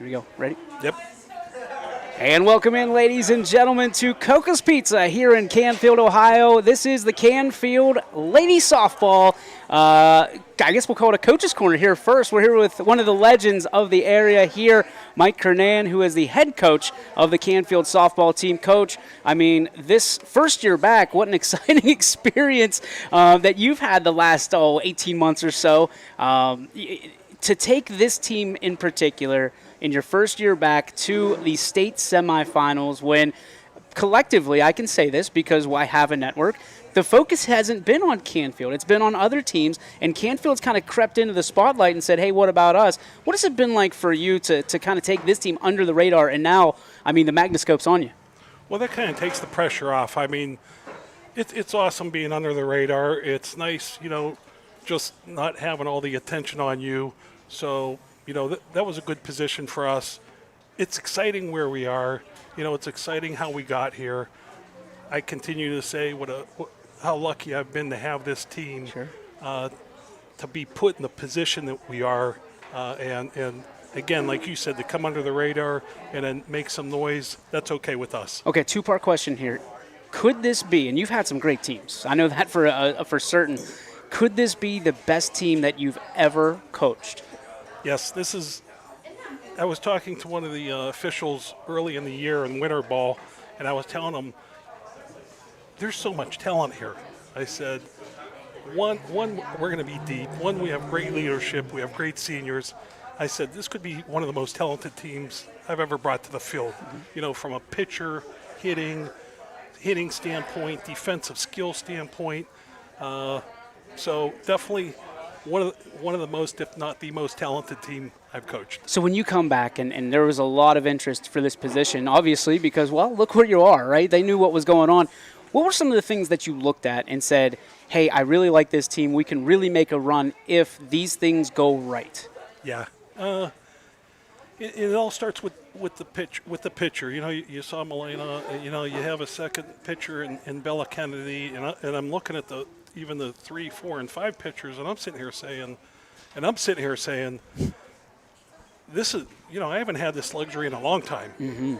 Here we go. Ready? Yep. And welcome in, ladies and gentlemen, to Coca's Pizza here in Canfield, Ohio. This is the Canfield Ladies Softball. I guess we'll call it a coach's corner here first. We're here with one of the legends of the area here, Mike Kernan, who is the head coach of the Canfield softball team. Coach, I mean, this first year back, what an exciting experience that you've had the last 18 months or so. To take this team in particular in your first year back to the state semifinals when collectively, I can say this because I have a network, the focus hasn't been on Canfield. It's been on other teams, and Canfield's kind of crept into the spotlight and said, hey, what about us? What has it been like for you to kind of take this team under the radar, and now, I mean, the magnascope's on you? Well, that kind of takes the pressure off. I mean, it's awesome being under the radar. It's nice, just not having all the attention on you. So, that was a good position for us. It's exciting where we are. It's exciting how we got here. I continue to say how lucky I've been to have this team, Sure. To be put in the position that we are. And again, like you said, to come under the radar and then make some noise, that's okay with us. Okay, two-part question here. Could this be, and you've had some great teams, I know that for certain, could this be the best team that you've ever coached? Yes, I was talking to one of the officials early in the year in winter ball, and I was telling them, there's so much talent here. I said, one, we're going to be deep. One, we have great leadership. We have great seniors. I said, this could be one of the most talented teams I've ever brought to the field. From a pitcher, hitting standpoint, defensive skill standpoint. So definitely one of the most, if not the most talented team I've coached. So when you come back, and there was a lot of interest for this position, obviously, because, well, look where you are, right? They knew what was going on. What were some of the things that you looked at and said, hey, I really like this team. We can really make a run if these things go right? Yeah. It all starts with the pitcher. You saw Milena. You have a second pitcher in Bella Kennedy, and I'm looking at even the 3, 4, and 5 pitchers, and I'm sitting here saying, this is, I haven't had this luxury in a long time. Mm-hmm.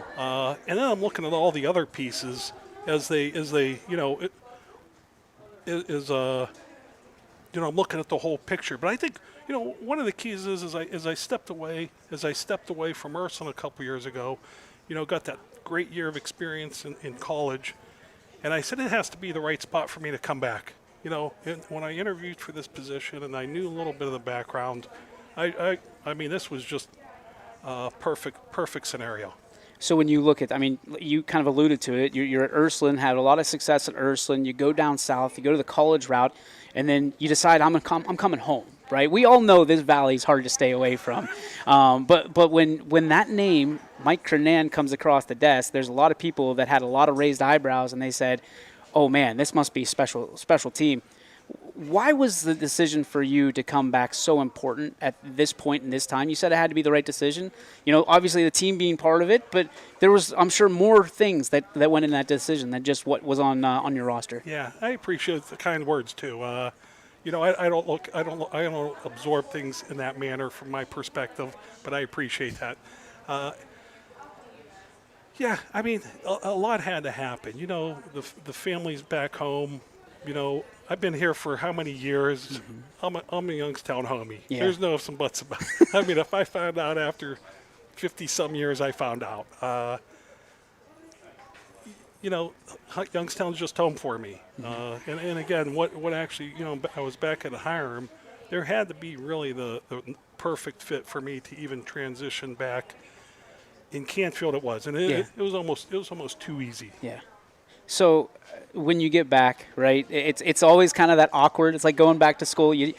And then I'm looking at all the other pieces as they I'm looking at the whole picture. But I think, one of the keys is as I stepped away from Ursuline a couple years ago, got that great year of experience in college, and I said it has to be the right spot for me to come back. When I interviewed for this position and I knew a little bit of the background, I mean, this was just a perfect scenario. So when you look at, I mean, you kind of alluded to it. You're at Ursuline, had a lot of success at Ursuline. You go down south, you go to the college route, and then you decide I'm coming home, right? We all know this valley is hard to stay away from. But when that name, Mike Kernan, comes across the desk, there's a lot of people that had a lot of raised eyebrows, and they said, oh, man, this must be a special team. Why was the decision for you to come back so important at this point in this time? You said it had to be the right decision. Obviously the team being part of it, but there was, I'm sure, more things that went in that decision than just what was on your roster. Yeah, I appreciate the kind words too. I don't absorb things in that manner from my perspective, but I appreciate that. Yeah, I mean, a lot had to happen. The family's back home. I've been here for how many years? Mm-hmm. I'm a Youngstown homie. Yeah. There's no ifs and buts about it. I mean, if I found out after 50-some years, I found out. Youngstown's just home for me. Mm-hmm. And again, what actually, I was back at Hiram. There had to be really the perfect fit for me to even transition back. In Canfield, it was, and it was almost too easy. Yeah. So when you get back, right, it's always kind of that awkward. It's like going back to school. You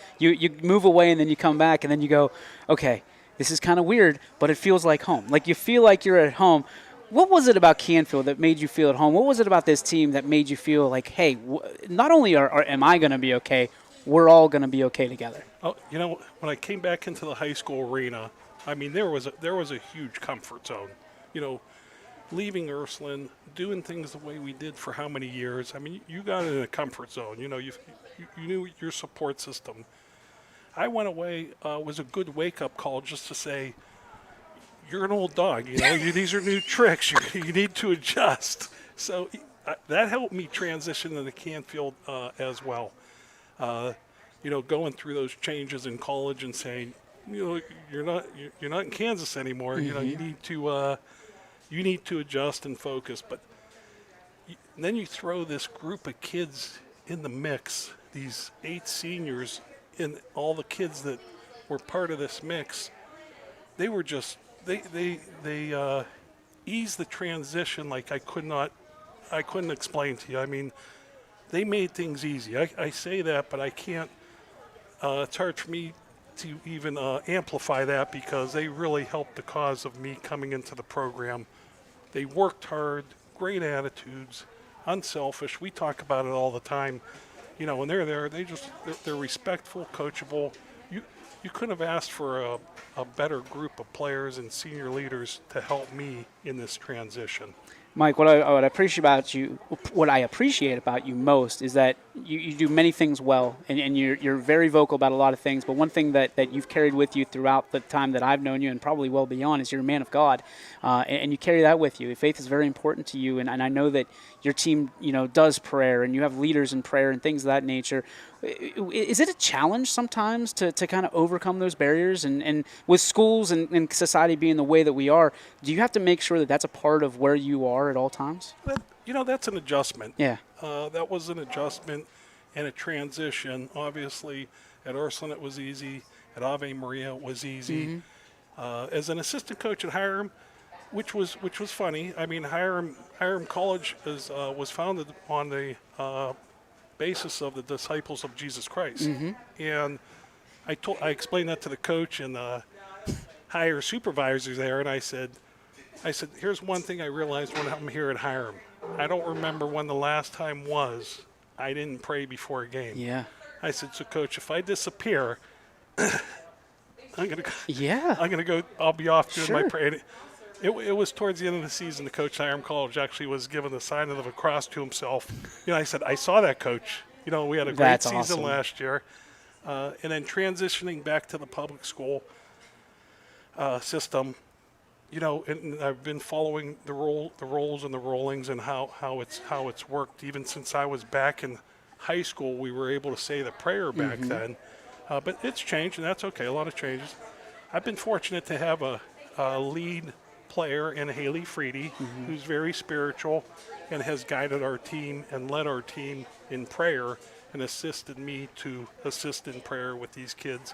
move away and then you come back and then you go, okay, this is kind of weird, but it feels like home. Like you feel like you're at home. What was it about Canfield that made you feel at home? What was it about this team that made you feel like, hey, not only am I going to be okay, we're all going to be okay together? Oh, when I came back into the high school arena, I mean, there was a huge comfort zone. Leaving Ursuline, doing things the way we did for how many years. I mean, you got in a comfort zone. You knew your support system. I went away, was a good wake-up call just to say, you're an old dog. These are new tricks. You need to adjust. So that helped me transition into Canfield as well. Going through those changes in college and saying, you're not in Kansas anymore. Mm-hmm. You need to adjust and focus. But then you throw this group of kids in the mix, these 8 seniors, and all the kids that were part of this mix. They were just they eased the transition like I couldn't explain to you. I mean, they made things easy. I say that, but I can't. It's hard for me to even amplify that because they really helped the cause of me coming into the program. They worked hard, great attitudes, unselfish. We talk about it all the time. When they're there, they're respectful, coachable. You couldn't have asked for a better group of players and senior leaders to help me in this transition. Mike, what I appreciate about you most is that you do many things well, and you're very vocal about a lot of things. But one thing that you've carried with you throughout the time that I've known you, and probably well beyond, is you're a man of God, and you carry that with you. Faith is very important to you, and I know that your team, does prayer, and you have leaders in prayer and things of that nature. Is it a challenge sometimes to kind of overcome those barriers? And with schools and society being the way that we are, do you have to make sure that that's a part of where you are at all times? That's an adjustment. Yeah. That was an adjustment and a transition. Obviously, at Ursuline it was easy. At Ave Maria it was easy. Mm-hmm. As an assistant coach at Hiram, which was funny. I mean, Hiram College was founded on the basis of the disciples of Jesus Christ. Mm-hmm. And I explained that to the coach and the higher supervisors there, and I said, here's one thing I realized when I'm here at Hiram. I don't remember when the last time was I didn't pray before a game. Yeah. I said, so coach, if I disappear, I'm gonna go. I'll be off doing my prayer. It was towards the end of the season. The coach at Hiram College actually was given the sign of the cross to himself. I said, I saw that, coach. We had a great season last year. And then transitioning back to the public school system, and I've been following the roles and the rollings and how it's worked. Even since I was back in high school, we were able to say the prayer back mm-hmm. then. But it's changed, and that's okay. A lot of changes. I've been fortunate to have a lead player in Haley Freedy, mm-hmm. who's very spiritual and has guided our team and led our team in prayer and assisted me to assist in prayer with these kids.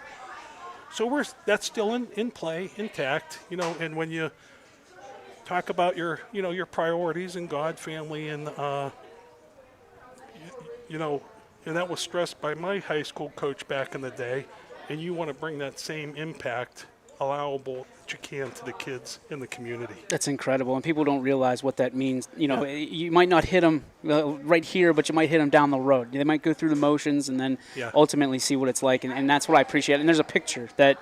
So that's still in play, intact, and when you talk about your priorities in God, family, and and that was stressed by my high school coach back in the day, and you want to bring that same impact allowable that you can to the kids in the community. That's incredible, and people don't realize what that means. You might not hit them right here, but you might hit them down the road. They might go through the motions and then ultimately see what it's like, and that's what I appreciate. And there's a picture that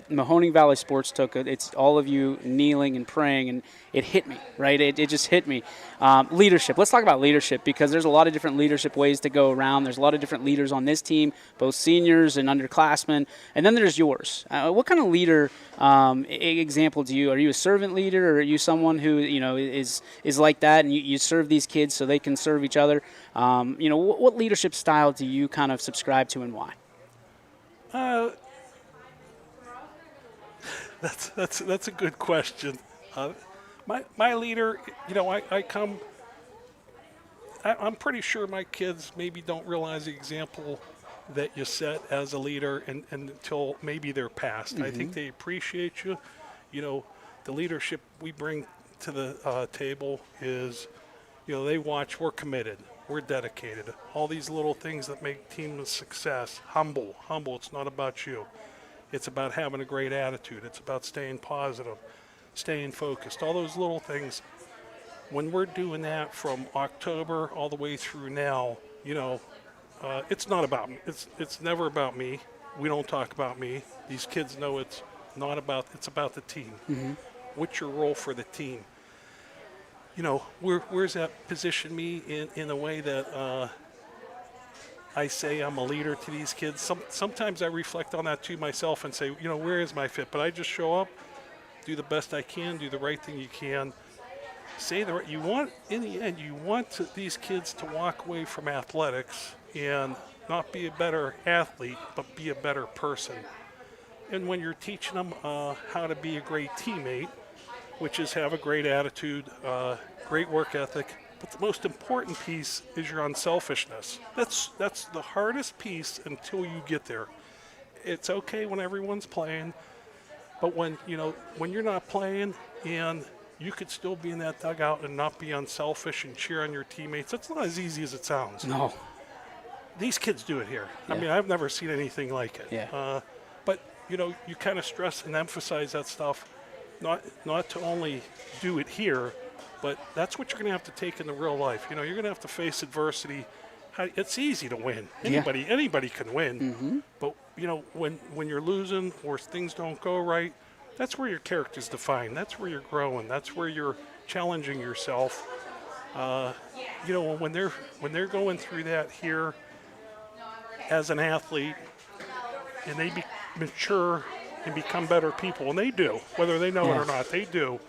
Mahoning Valley Sports took. It's all of you kneeling and praying, and it hit me, right? It just hit me. Leadership. Let's talk about leadership, because there's a lot of different leadership ways to go around. There's a lot of different leaders on this team, both seniors and underclassmen, and then there's yours. What kind of leader example do you? Are you a servant leader, or are you someone who is like that, and you serve these kids so they can serve each other? What leadership style do you kind of subscribe to, and why? That's a good question. My leader, I'm pretty sure my kids maybe don't realize the example that you set as a leader and until maybe they're past. Mm-hmm. I think they appreciate you. The leadership we bring to the table is, they watch, we're committed, we're dedicated. All these little things that make team a success. Humble. It's not about you. It's about having a great attitude. It's about staying positive, staying focused. All those little things. When we're doing that from October all the way through now, it's not about me. It's never about me. We don't talk about me. These kids know it's about the team. Mm-hmm. What's your role for the team? Where's that position me in a way that I say I'm a leader to these kids? Sometimes I reflect on that too myself and say, where is my fit? But I just show up, do the best I can, do the right thing you can. Say the right. You want, in the end, you want these kids to walk away from athletics and not be a better athlete, but be a better person. And when you're teaching them how to be a great teammate, which is have a great attitude, great work ethic, but the most important piece is your unselfishness. That's the hardest piece until you get there. It's okay when everyone's playing, but when you're not playing and you could still be in that dugout and not be unselfish and cheer on your teammates, it's not as easy as it sounds. No. These kids do it here. Yeah. I mean, I've never seen anything like it. Yeah. But you kind of stress and emphasize that stuff, not to only do it here, but that's what you're going to have to take in the real life. You're going to have to face adversity. It's easy to win. Anybody can win. Mm-hmm. But when you're losing or things don't go right, that's where your character's defined. That's where you're growing. That's where you're challenging yourself. When they're going through that here as an athlete, and they mature and become better people, and they do, whether they know it or not, they do.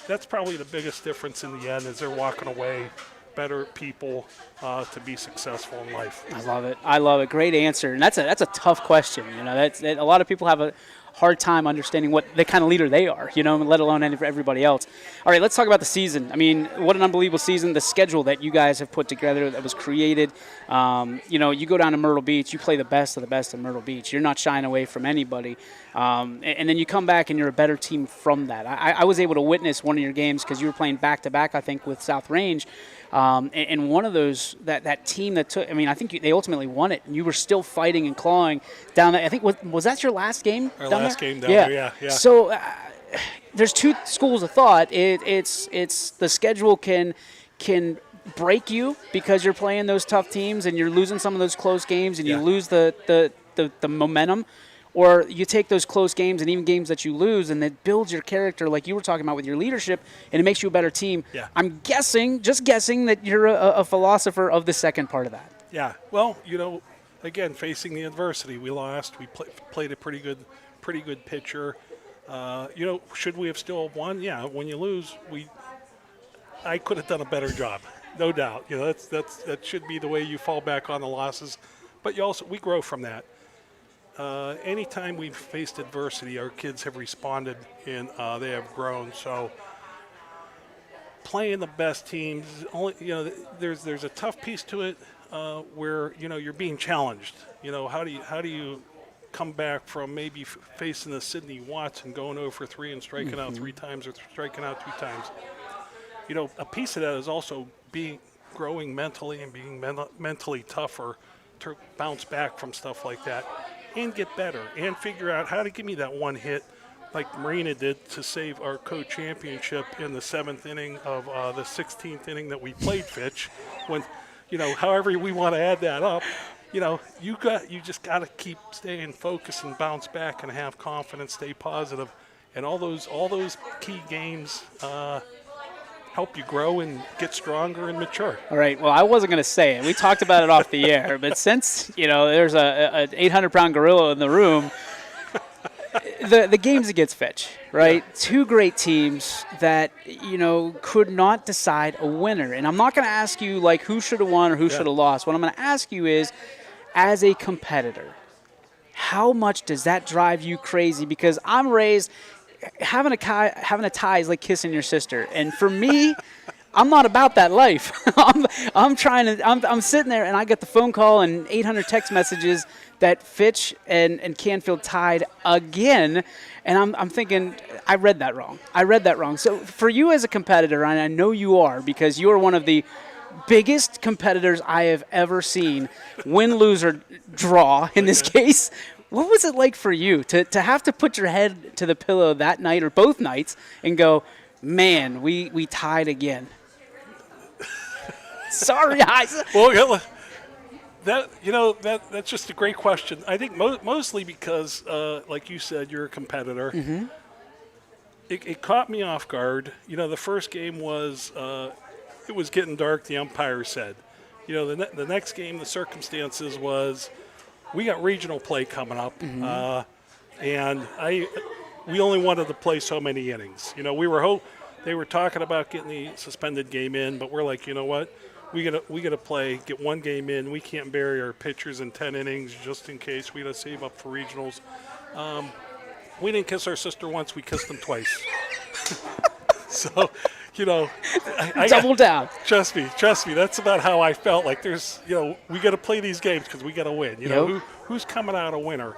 That's probably the biggest difference in the end, is they're walking away better people to be successful in life. I love it. Great answer. And that's a tough question. A lot of people have a hard time understanding what the kind of leader they are, let alone everybody else. All right, let's talk about the season. I mean, what an unbelievable season. The schedule that you guys have put together that was created. You go down to Myrtle Beach, you play the best of the best in Myrtle Beach. You're not shying away from anybody. And then you come back and you're a better team from that. I was able to witness one of your games because you were playing back-to-back, I think, with South Range. And one of those, that team that took, I think they ultimately won it, and you were still fighting and clawing down there. I think, was that your last game? Our last game down there, yeah. So there's two schools of thought. It's the schedule can break you because you're playing those tough teams and you're losing some of those close games and you lose the momentum. Or you take those close games and even games that you lose, and it builds your character, like you were talking about with your leadership, and it makes you a better team. Yeah. I'm just guessing that you're a philosopher of the second part of that. Yeah. Well, again, facing the adversity, we lost. We played a pretty good pitcher. Should we have still won? Yeah. When you lose, I could have done a better job, no doubt. That should be the way you fall back on the losses, but we grow from that. Anytime we've faced adversity, our kids have responded and they have grown. So playing the best teams, there's a tough piece to it where you're being challenged. How do you come back from maybe facing the Sydney Watson going 0 for 3 and striking out 3 times or striking out 2 times? A piece of that is also growing mentally and being mentally tougher to bounce back from stuff like that. And get better and figure out how to give me that one hit like Marina did to save our co-championship in the 7th inning of the 16th inning that we played Fitch. When, however we want to add that up, you just got to keep staying focused and bounce back and have confidence, stay positive. And all those key games help you grow and get stronger and mature. All right. Well, I wasn't going to say it. We talked about it off the air, but since there's an 800-pound gorilla in the room, the games against Fitch, right? Yeah. 2 great teams that could not decide a winner. And I'm not going to ask you like who should have won or who should have lost. What I'm going to ask you is, as a competitor, how much does that drive you crazy? Because I'm raised. Having a tie is like kissing your sister, and for me, I'm not about that life. I'm sitting there, and I get the phone call and 800 text messages that Fitch and Canfield tied again, and I'm thinking I read that wrong. So for you as a competitor, and I know you are because you are one of the biggest competitors I have ever seen, win, lose, or draw in this case. What was it like for you to have to put your head to the pillow that night or both nights and go, man, we tied again? Sorry, well, that's just a great question. I think mostly because, like you said, you're a competitor. Mm-hmm. It caught me off guard. The first game was it was getting dark. The umpire said, the next game, the circumstances was. We got regional play coming up, and we only wanted to play so many innings. You know, they were talking about getting the suspended game in, but we're like, you know what? We gotta play, get one game in. We can't bury our pitchers in 10 innings just in case. We gotta save up for regionals. We didn't kiss our sister once. We kissed them twice. So, you know, Double down. Trust me. That's about how I felt. Like we got to play these games because we got to win. You know, who's coming out a winner?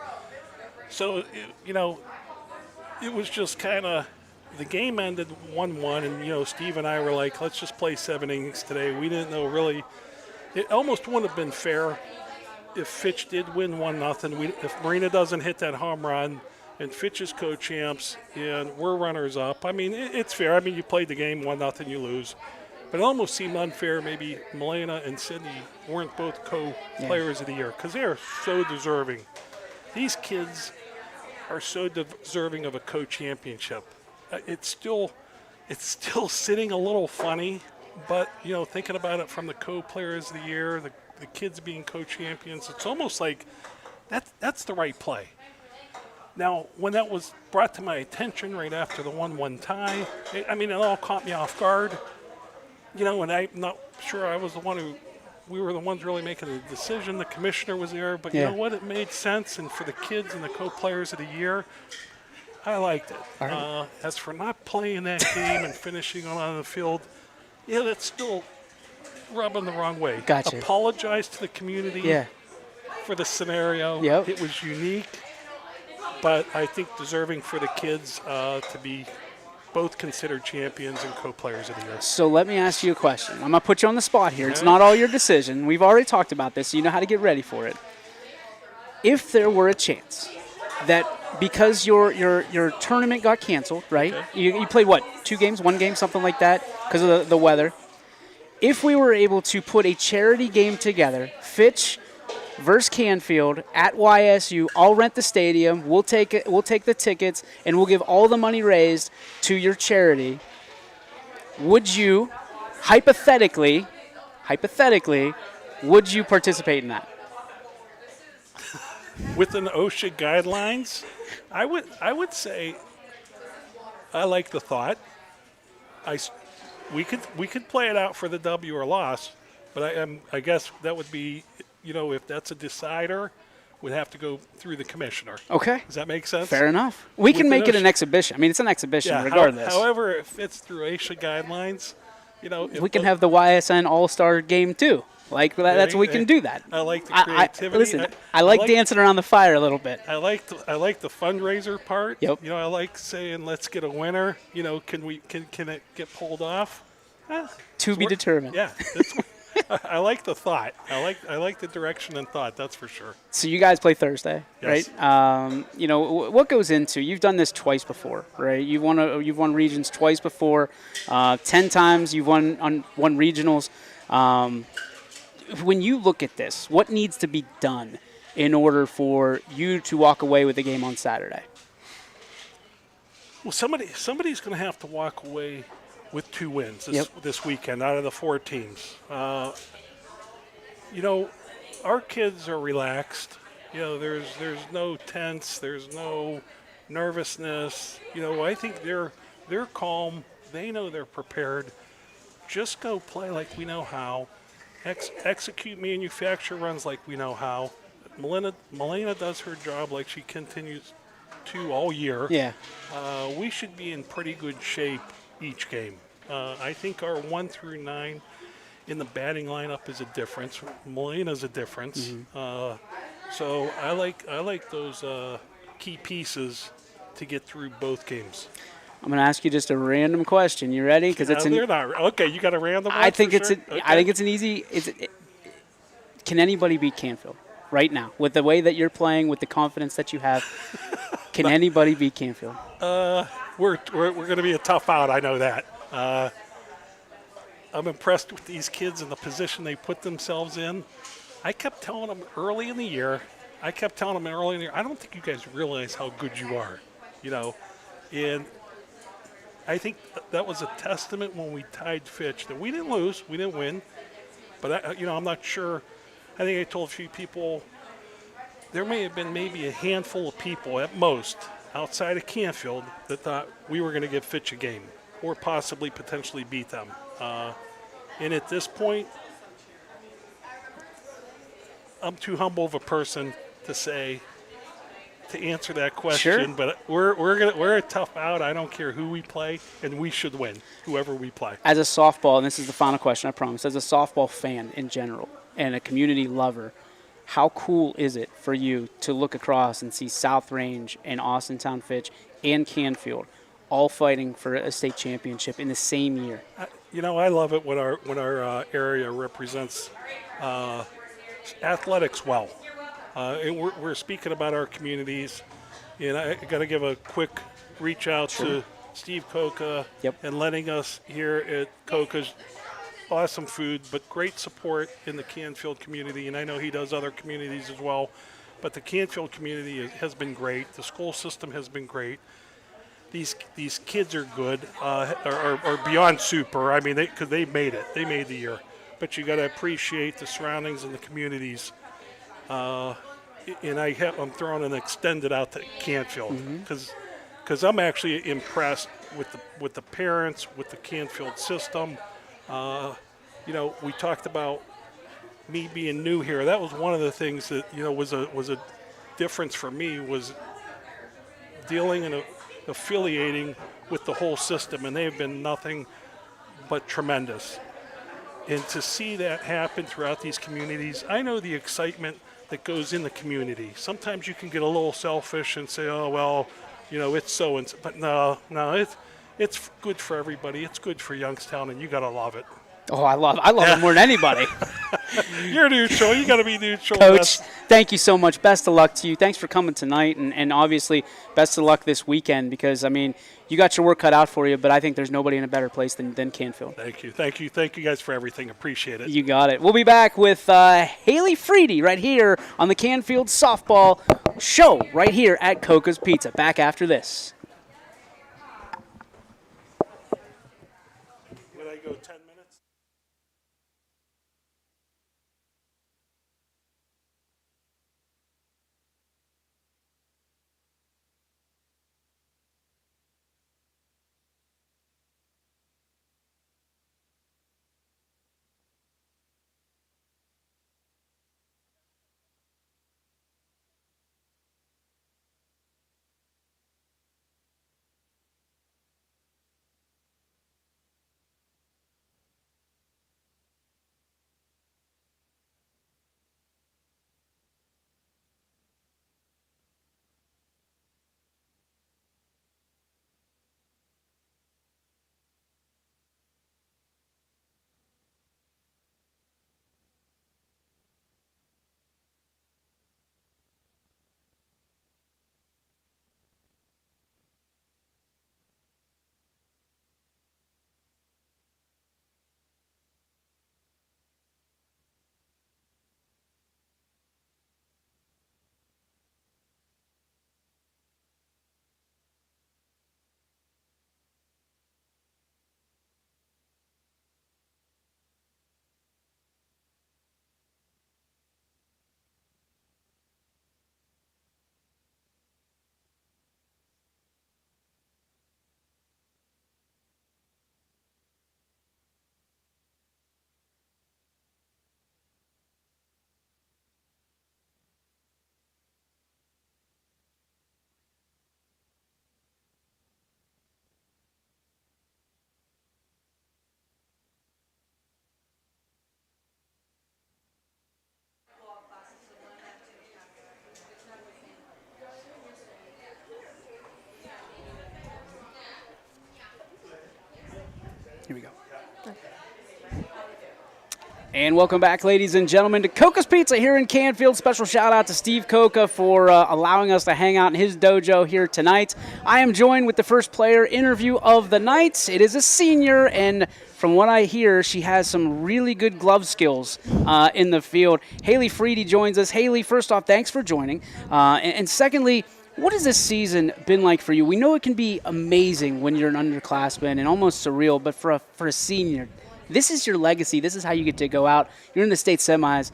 So, it was just kind of, the game ended 1-1, and, Steve and I were like, let's just play 7 innings today. We didn't know really. It almost wouldn't have been fair if Fitch did win 1-0. If Marina doesn't hit that home run, and Fitch is co-champs, and we're runners-up. I mean, it's fair. I mean, you played the game 1-0, you lose. But it almost seemed unfair maybe Milena and Sydney weren't both co-players of the year because they are so deserving. These kids are so deserving of a co-championship. It's still sitting a little funny, but, thinking about it from the co-players of the year, the kids being co-champions, it's almost like that's the right play. Now, when that was brought to my attention right after the 1-1 tie, it all caught me off guard. And I'm not sure we were the ones really making the decision. The commissioner was there, but you know what? It made sense, and for the kids and the co-players of the year, I liked it. Right. As for not playing that game and finishing on the field, that's still rubbing the wrong way. Gotcha. Apologize to the community for the scenario. Yep. It was unique. But I think deserving for the kids to be both considered champions and co-players of the year. So let me ask you a question. I'm going to put you on the spot here. It's not all your decision. We've already talked about this, so you know how to get ready for it. If there were a chance that because your tournament got canceled, right? Okay. You played, 2 games, 1 game, something like that, because of the weather. If we were able to put a charity game together, Fitch versus Canfield at YSU, I'll rent the stadium, we'll take the tickets, and we'll give all the money raised to your charity. Would you, hypothetically, would you participate in that? Within OSHA guidelines, I would say I like the thought. We could play it out for the W or loss, but I guess that would be, if that's a decider, would have to go through the commissioner. Okay. Does that make sense? Fair enough. We can make it an exhibition. I mean, it's an exhibition regardless. However, it fits through OSHA guidelines, we can have the YSN All-Star game too. Like that's we can do that. I like the creativity. I like dancing around the fire a little bit. I like the fundraiser part. Yep. I like saying let's get a winner. Can it get pulled off? To be determined. Yeah. I like the thought. I like the direction and thought. That's for sure. So you guys play Thursday, yes. right? What goes into? You've done this twice before, right? You've won regions twice before. 10 times you've won regionals. When you look at this, what needs to be done in order for you to walk away with the game on Saturday? Well, somebody's going to have to walk away with 2 wins this weekend out of the 4 teams. Our kids are relaxed. There's no tense. There's no nervousness. I think they're calm. They know they're prepared. Just go play like we know how. Execute manufacture runs like we know how. Milena does her job like she continues to all year. Yeah. We should be in pretty good shape each game. I think our 1 through 9 in the batting lineup is a difference. Milena's a difference. Mm-hmm. So I like those key pieces to get through both games. I'm going to ask you just a random question. You ready? Because they're not okay. You got a random one. I think it's an easy. Can anybody beat Canfield right now with the way that you're playing, with the confidence that you have? Can anybody beat Canfield? We're going to be a tough out. I know that. I'm impressed with these kids and the position they put themselves in. I kept telling them early in the year. I don't think you guys realize how good you are, and I think that was a testament when we tied Fitch that we didn't lose, we didn't win, but I'm not sure. I think I told a few people there may have been maybe a handful of people at most outside of Canfield that thought we were going to give Fitch a game or possibly potentially beat them. And at this point, I'm too humble of a person to answer that question. Sure. But we're a tough out. I don't care who we play, and we should win whoever we play. As a softball, and this is the final question, I promise, as a softball fan in general and a community lover, how cool is it for you to look across and see South Range and Austintown Fitch and Canfield all fighting for a state championship in the same year? I love it when our area represents athletics well. And we're speaking about our communities, and I got to give a quick reach out to Steve Coca and letting us here at Coca's awesome food, but great support in the Canfield community, and I know he does other communities as well. But the Canfield community has been great. The school system has been great. These kids are good, are beyond super. I mean, because they made it. They made the year. But you got to appreciate the surroundings and the communities. And I'm throwing an extended out to Canfield because I'm actually impressed with the parents, with the Canfield system. We talked about me being new here. That was one of the things that was a difference for me, was dealing and affiliating with the whole system, and they've been nothing but tremendous. And to see that happen throughout these communities, I know the excitement that goes in the community. Sometimes you can get a little selfish and say, oh, well, it's so and so. But no, it's good for everybody. It's good for Youngstown, and you got to love it. Oh, I love it more than anybody. You're neutral. You got to be neutral. Coach, thank you so much. Best of luck to you. Thanks for coming tonight, and obviously best of luck this weekend because, I mean, you got your work cut out for you, but I think there's nobody in a better place than Canfield. Thank you guys for everything. Appreciate it. You got it. We'll be back with Haley Freedy right here on the Canfield Softball Show right here at Coca's Pizza. Back after this. Would I go 10 minutes? Here we go. And welcome back, ladies and gentlemen, to Coca's Pizza here in Canfield. Special shout out to Steve Coca for allowing us to hang out in his dojo here tonight. I am joined with the first player interview of the night. It is a senior, and from what I hear, she has some really good glove skills in the field. Haley Freedy joins us. Haley, first off, thanks for joining. And secondly, what has this season been like for you? We know it can be amazing when you're an underclassman and almost surreal, but for a senior, this is your legacy. This is how you get to go out. You're in the state semis.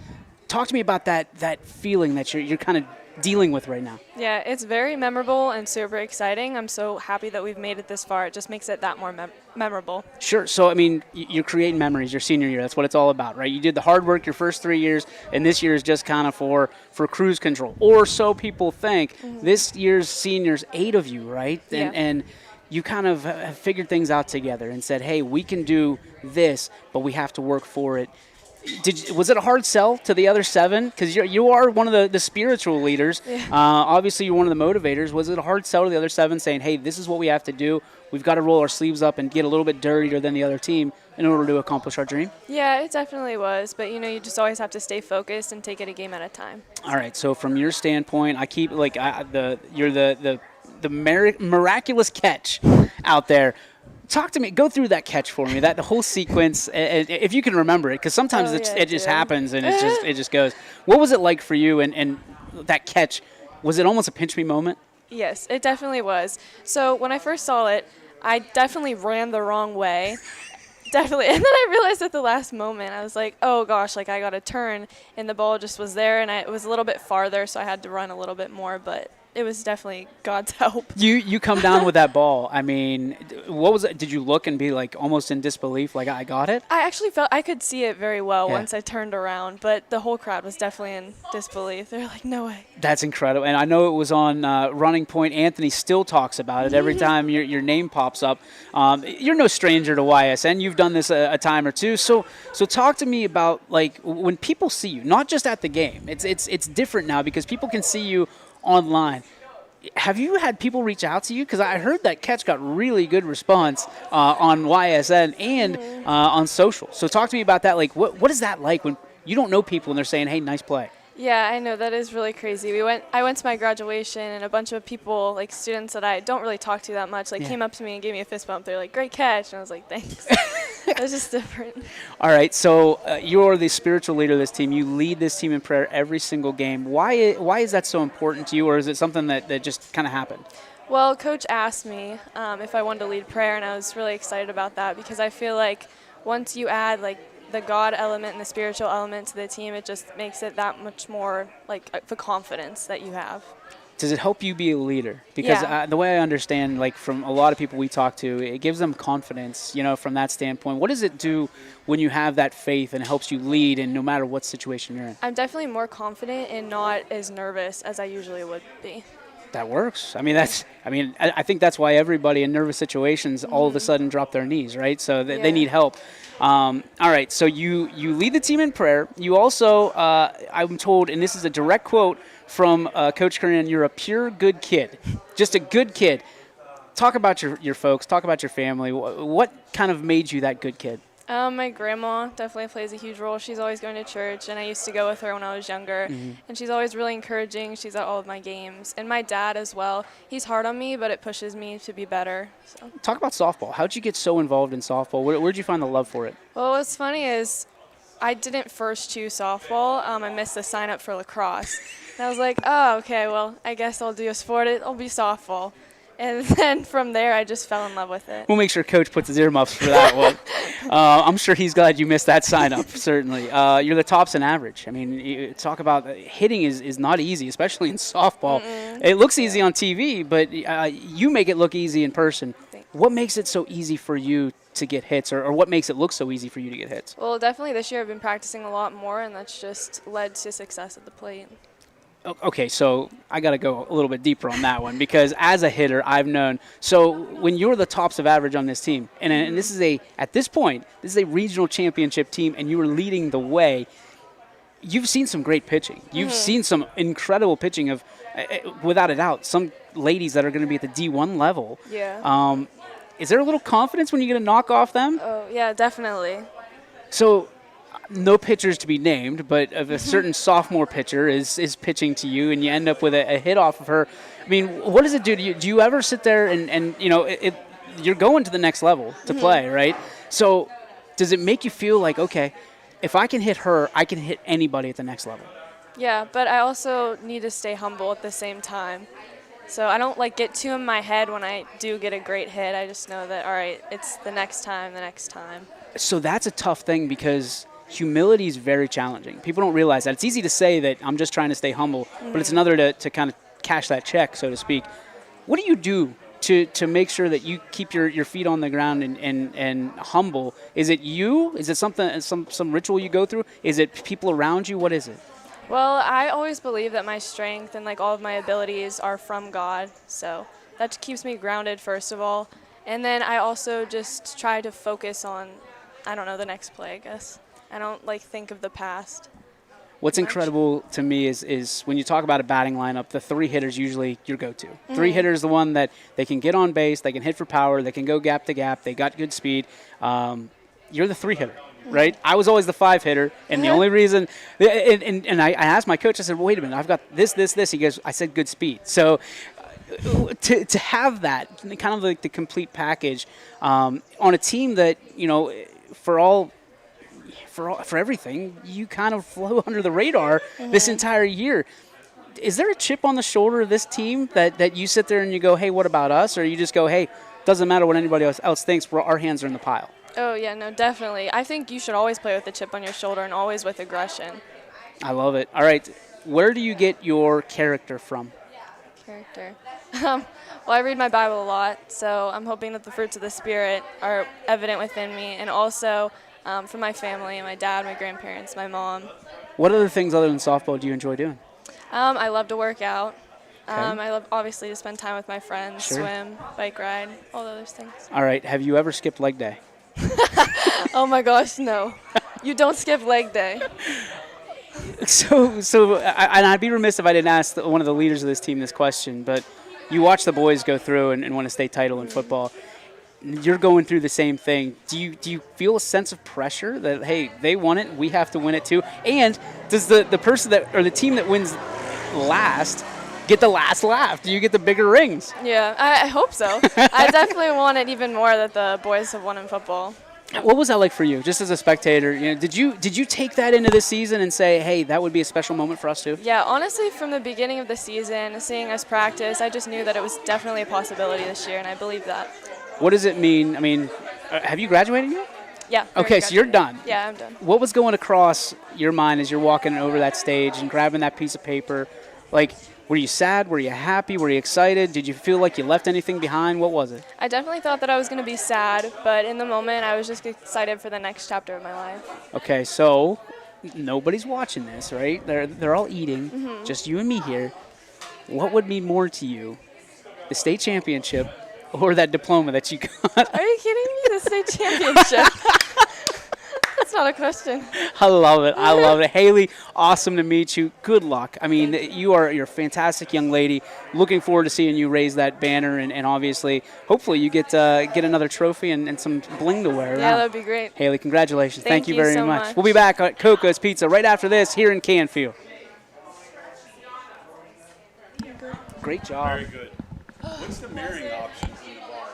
Talk to me about that feeling that you're kind of dealing with right now. Yeah, it's very memorable and super exciting. I'm so happy that we've made it this far. It just makes it that more memorable. Sure. So, I mean, you're creating memories your senior year. That's what it's all about, right? You did the hard work your first 3 years, and this year is just kind of for cruise control. Or so people think. This year's seniors, 8 of you, right? Yeah. And you kind of have figured things out together and said, hey, we can do this, but we have to work for it. Was it a hard sell to the other 7? Because you are one of the spiritual leaders. Yeah. Obviously, you're one of the motivators. Was it a hard sell to the other 7 saying, hey, this is what we have to do. We've got to roll our sleeves up and get a little bit dirtier than the other team in order to accomplish our dream? Yeah, it definitely was. But, you just always have to stay focused and take it a game at a time. All right. So from your standpoint, I keep you're the miraculous catch out there. Talk to me. Go through that catch for me. The whole sequence, if you can remember it, because sometimes it just happens and it just goes. What was it like for you? And that catch, was it almost a pinch me moment? Yes, it definitely was. So when I first saw it, I definitely ran the wrong way. Definitely. And then I realized at the last moment, I was like, oh gosh, like I got to turn, and the ball just was there, and it was a little bit farther, so I had to run a little bit more, but it was definitely God's help. You come down with that ball. I mean, what was it? Did you look and be like almost in disbelief, like I got it? I actually felt I could see it very well Yeah. once I turned around, but the whole crowd was definitely in disbelief. They're like, no way. That's incredible. And I know it was on Running Point. Anthony still talks about it every time your name pops up. You're no stranger to YSN. You've done this a time or two. So talk to me about, like, when people see you, not just at the game. It's different now because people can see you online. Have you had people reach out to you? Because I heard that catch got really good response on YSN and on social. So talk to me about that. Like, what is that like when you don't know people and they're saying, hey, nice play? Yeah, I know, that is really crazy. I went to my graduation, and a bunch of people, like students that I don't really talk to that much, came up to me and gave me a fist bump. They're like, great catch. And I was like, thanks. It was just different. All right, so you're the spiritual leader of this team. You lead this team in prayer every single game. Why is that so important to you, or is it something that just kind of happened? Well, Coach asked me if I wanted to lead prayer, and I was really excited about that because I feel like once you add, like, the God element and the spiritual element to the team, it just makes it that much more like the confidence that you have. Does it help you be a leader? Because the way I understand, like from a lot of people we talk to, it gives them confidence, from that standpoint. What does it do when you have that faith and it helps you lead in no matter what situation you're in? I'm definitely more confident and not as nervous as I usually would be. That works. I think that's why everybody in nervous situations all of a sudden drop their knees, right? So they need help. All right, so you lead the team in prayer. You also, I'm told, and this is a direct quote from Coach Curran, you're a pure good kid, just a good kid. Talk about your folks. Talk about your family. What kind of made you that good kid? My grandma definitely plays a huge role. She's always going to church, and I used to go with her when I was younger. And she's always really encouraging. She's at all of my games. And my dad as well. He's hard on me, but it pushes me to be better. So. Talk about softball. How'd you get so involved in softball? Where'd you find the love for it? Well, what's funny is I didn't first choose softball. I missed the sign up for lacrosse. And I was like, oh, okay, well, I guess I'll do a sport. It'll be softball. And then from there, I just fell in love with it. We'll make sure Coach puts his earmuffs for that one. I'm sure he's glad you missed that sign-up, certainly. You're the tops in average. I mean, you talk about hitting is not easy, especially in softball. It looks easy on TV, but you make it look easy in person. Thanks. What makes it so easy for you to get hits, or what makes it look so easy for you to get hits? Well, definitely this year I've been practicing a lot more, and that's just led to success at the plate. Okay, so I got to go a little bit deeper on that one because as a hitter, I've known. So when you're the tops of average on this team, and this is at this point, this is a regional championship team, and you were leading the way. You've seen some great pitching. You've seen some incredible pitching of, without a doubt, some ladies that are going to be at the D1 level. Yeah. Is there a little confidence when you get a knock off them? Oh, yeah, definitely. So. No pitchers to be named, but if a certain sophomore pitcher is pitching to you and you end up with a hit off of her, I mean, what does it do to you? Do you ever sit there and you're going to the next level to play, right? So does it make you feel like, okay, if I can hit her, I can hit anybody at the next level? Yeah, but I also need to stay humble at the same time. So I don't get too in my head when I do get a great hit. I just know that, all right, it's the next time. So that's a tough thing because humility is very challenging. People don't realize that. It's easy to say that I'm just trying to stay humble, but it's another to kind of cash that check, so to speak. What do you do to make sure that you keep your feet on the ground and humble? Is it you? Is it something, some ritual you go through? Is it people around you? What is it? Well, I always believe that my strength and like all of my abilities are from God, so that keeps me grounded first of all. And then I also just try to focus on, I don't know, the next play, I guess. I don't like think of the past. What's incredible to me is when you talk about a batting lineup, the three hitters usually your go-to. Three hitters, the one that they can get on base, they can hit for power, they can go gap to gap, they got good speed. You're the three hitter, right? I was always the five hitter, and the only reason, and I asked my coach, I said, well, wait a minute, I've got this. He goes, I said good speed. So to have that, kind of like the complete package on a team that, for everything, you kind of flew under the radar this entire year. Is there a chip on the shoulder of this team that you sit there and you go, hey, what about us? Or you just go, hey, doesn't matter what anybody else thinks, our hands are in the pile? Oh, yeah, no, definitely. I think you should always play with a chip on your shoulder and always with aggression. I love it. All right, where do you get your character from? Character. Well, I read my Bible a lot, so I'm hoping that the fruits of the Spirit are evident within me, and also from my family, my dad, my grandparents, my mom. What other things other than softball do you enjoy doing? I love to work out. Okay. I love, obviously, to spend time with my friends, Sure. swim, bike ride, all those things. All right, have you ever skipped leg day? Oh my gosh, no. You don't skip leg day. And I'd be remiss if I didn't ask one of the leaders of this team this question, but you watch the boys go through and win a state title in football. You're going through the same thing. Do you feel a sense of pressure that, hey, they won it, we have to win it too? And does the person that, or the team that wins last, get the last laugh? Do you get the bigger rings? Yeah, I hope so. I definitely want it even more that the boys have won in football. What was that like for you, just as a spectator? Did you take that into this season and say, hey, that would be a special moment for us too? Yeah, honestly, from the beginning of the season, seeing us practice, I just knew that it was definitely a possibility this year, and I believe that. What does it mean? I mean, have you graduated yet? Yeah. Okay, so you're done. Yeah, I'm done. What was going across your mind as you're walking over that stage and grabbing that piece of paper? Like, were you sad? Were you happy? Were you excited? Did you feel like you left anything behind? What was it? I definitely thought that I was going to be sad, but in the moment, I was just excited for the next chapter of my life. Okay, so nobody's watching this, right? They're all eating, just you and me here. What would mean more to you, the state championship or that diploma that you got? Are you kidding me? The state championship. That's not a question. I love it. I love it. Haley, awesome to meet you. Good luck. I mean, you're a fantastic young lady. Looking forward to seeing you raise that banner, and obviously, hopefully you get another trophy and some bling to wear. Yeah, that would be great. Haley, congratulations. Thank you very so much. much. We'll be back at Coco's Pizza right after this here in Canfield. Great job. Very good. What's the mirroring options in the bar?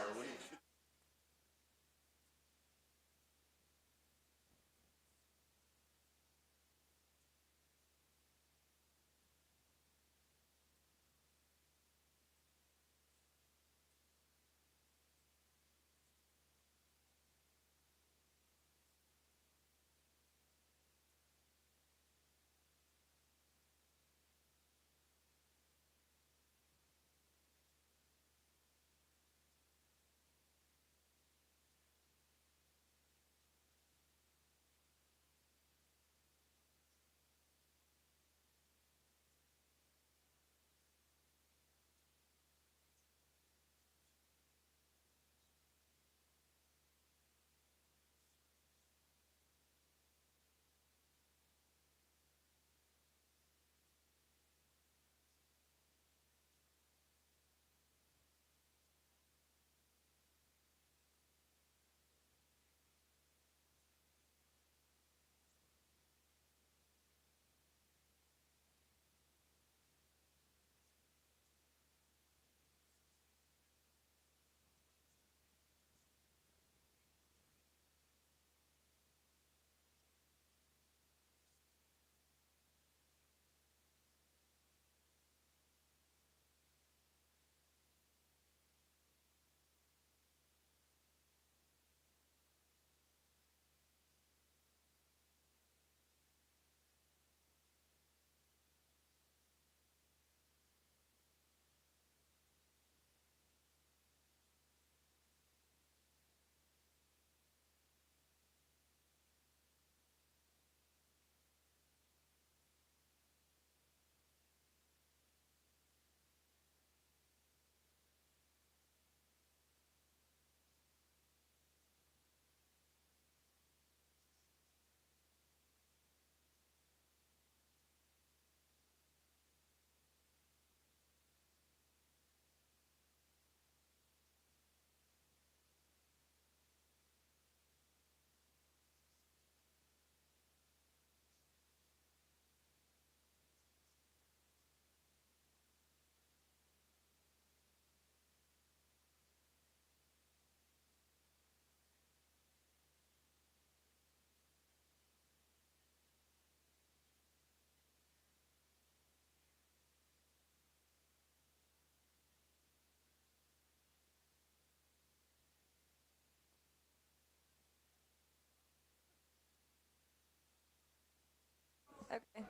Okay.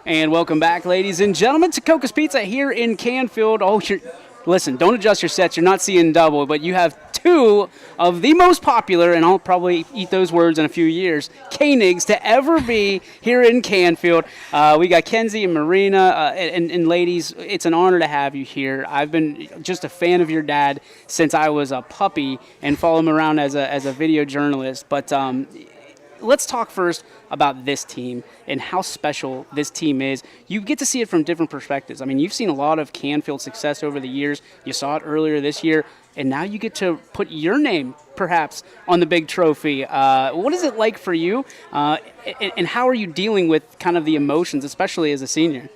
And welcome back, ladies and gentlemen, to Coca's Pizza here in Canfield. Listen, don't adjust your sets. You're not seeing double, but you have two of the most popular, and I'll probably eat those words in a few years, Koenigs to ever be here in Canfield. We got Kenzie and Marina, and ladies, it's an honor to have you here. I've been just a fan of your dad since I was a puppy and follow him around as a video journalist. But let's talk first about this team and how special this team is. You get to see it from different perspectives. I mean, you've seen a lot of Canfield success over the years. You saw it earlier this year, and now you get to put your name, perhaps, on the big trophy. What is it like for you, and how are you dealing with kind of the emotions, especially as a senior?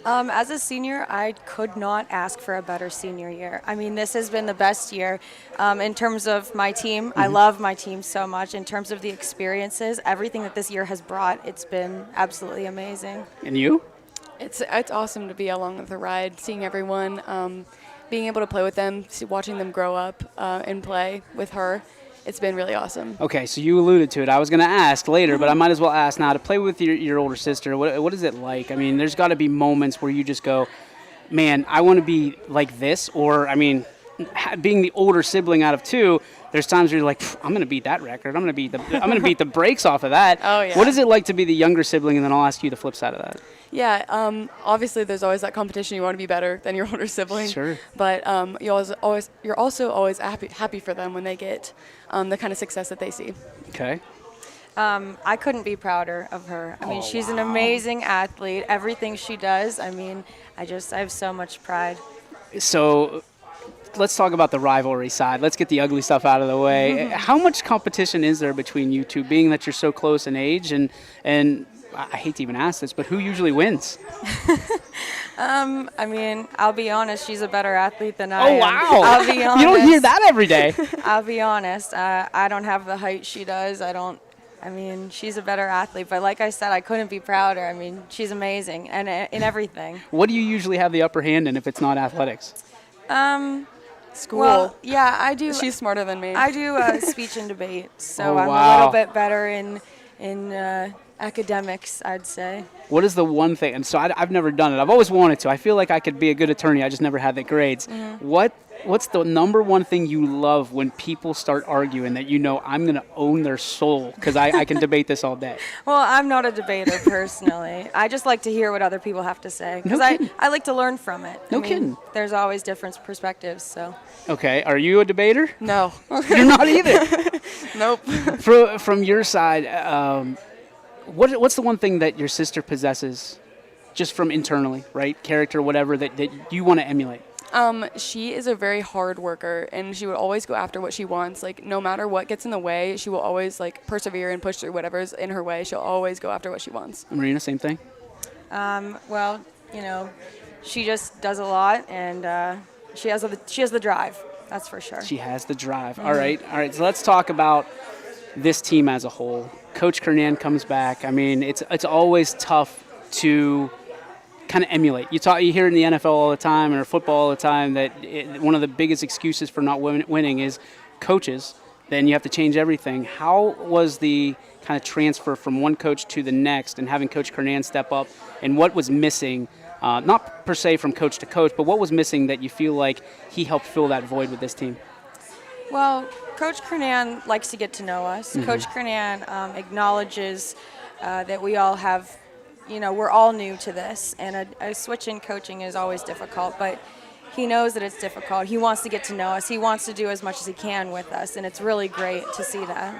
As a senior, I could not ask for a better senior year. I mean, this has been the best year in terms of my team. I love my team so much. In terms of the experiences, everything that this year has brought, it's been absolutely amazing. And you? It's awesome to be along with the ride, seeing everyone, being able to play with them, watching them grow up and play with her. It's been really awesome. Okay, so you alluded to it. I was going to ask later, but I might as well ask now. To play with your older sister, what is it like? I mean, there's got to be moments where you just go, man, I want to be like this. Or, I mean, being the older sibling out of two, there's times where you're like, I'm going to beat that record. I'm going to beat the brakes off of that. Oh, yeah. What is it like to be the younger sibling? And then I'll ask you the flip side of that. Yeah, obviously there's always that competition. You want to be better than your older sibling. Sure. But you're also always happy for them when they get the kind of success that they see. Okay. I couldn't be prouder of her. I mean, she's an amazing athlete. Everything she does, I mean, I have so much pride. So let's talk about the rivalry side. Let's get the ugly stuff out of the way. How much competition is there between you two, being that you're so close in age? And I hate to even ask this, but who usually wins? I mean, I'll be honest, she's a better athlete than I Oh, am. wow. I'll be honest. You don't hear that every day. I'll be honest. I don't have the height she does. I mean, she's a better athlete. But like I said, I couldn't be prouder. I mean, she's amazing and in everything. What do you usually have the upper hand in if it's not athletics? School. Well, yeah, I do. She's smarter than me. I do speech and debate, so Oh, I'm a wow. little bit better in academics, I'd say. What is the one thing? And so I've never done it. I've always wanted to. I feel like I could be a good attorney. I just never had the grades. What's the number one thing you love when people start arguing that you know I'm going to own their soul because I can debate this all day? Well, I'm not a debater personally. I just like to hear what other people have to say because No kidding. I like to learn from it. No I mean, kidding. There's always different perspectives, so. Okay. Are you a debater? No. You're not either. Nope. From your side, what's the one thing that your sister possesses just from internally, right? Character, whatever, that you want to emulate? She is a very hard worker, and she would always go after what she wants. Like, no matter what gets in the way, she will always, like, persevere and push through whatever's in her way. She'll always go after what she wants. Marina, same thing? Well, you know, she just does a lot, and she has the drive. That's for sure. She has the drive. All right. So let's talk about this team as a whole. Coach Kernan comes back. I mean, it's always tough to kind of emulate. You hear in the NFL all the time or football all the time that one of the biggest excuses for not winning is coaches. Then you have to change everything. How was the kind of transfer from one coach to the next and having Coach Kernan step up, and what was missing, not per se from coach to coach, but what was missing that you feel like he helped fill that void with this team? Well, Coach Kernan likes to get to know us. Coach Kernan acknowledges that we all have, we're all new to this, and a switch in coaching is always difficult, but he knows that it's difficult. He wants to get to know us. He wants to do as much as he can with us, and it's really great to see that.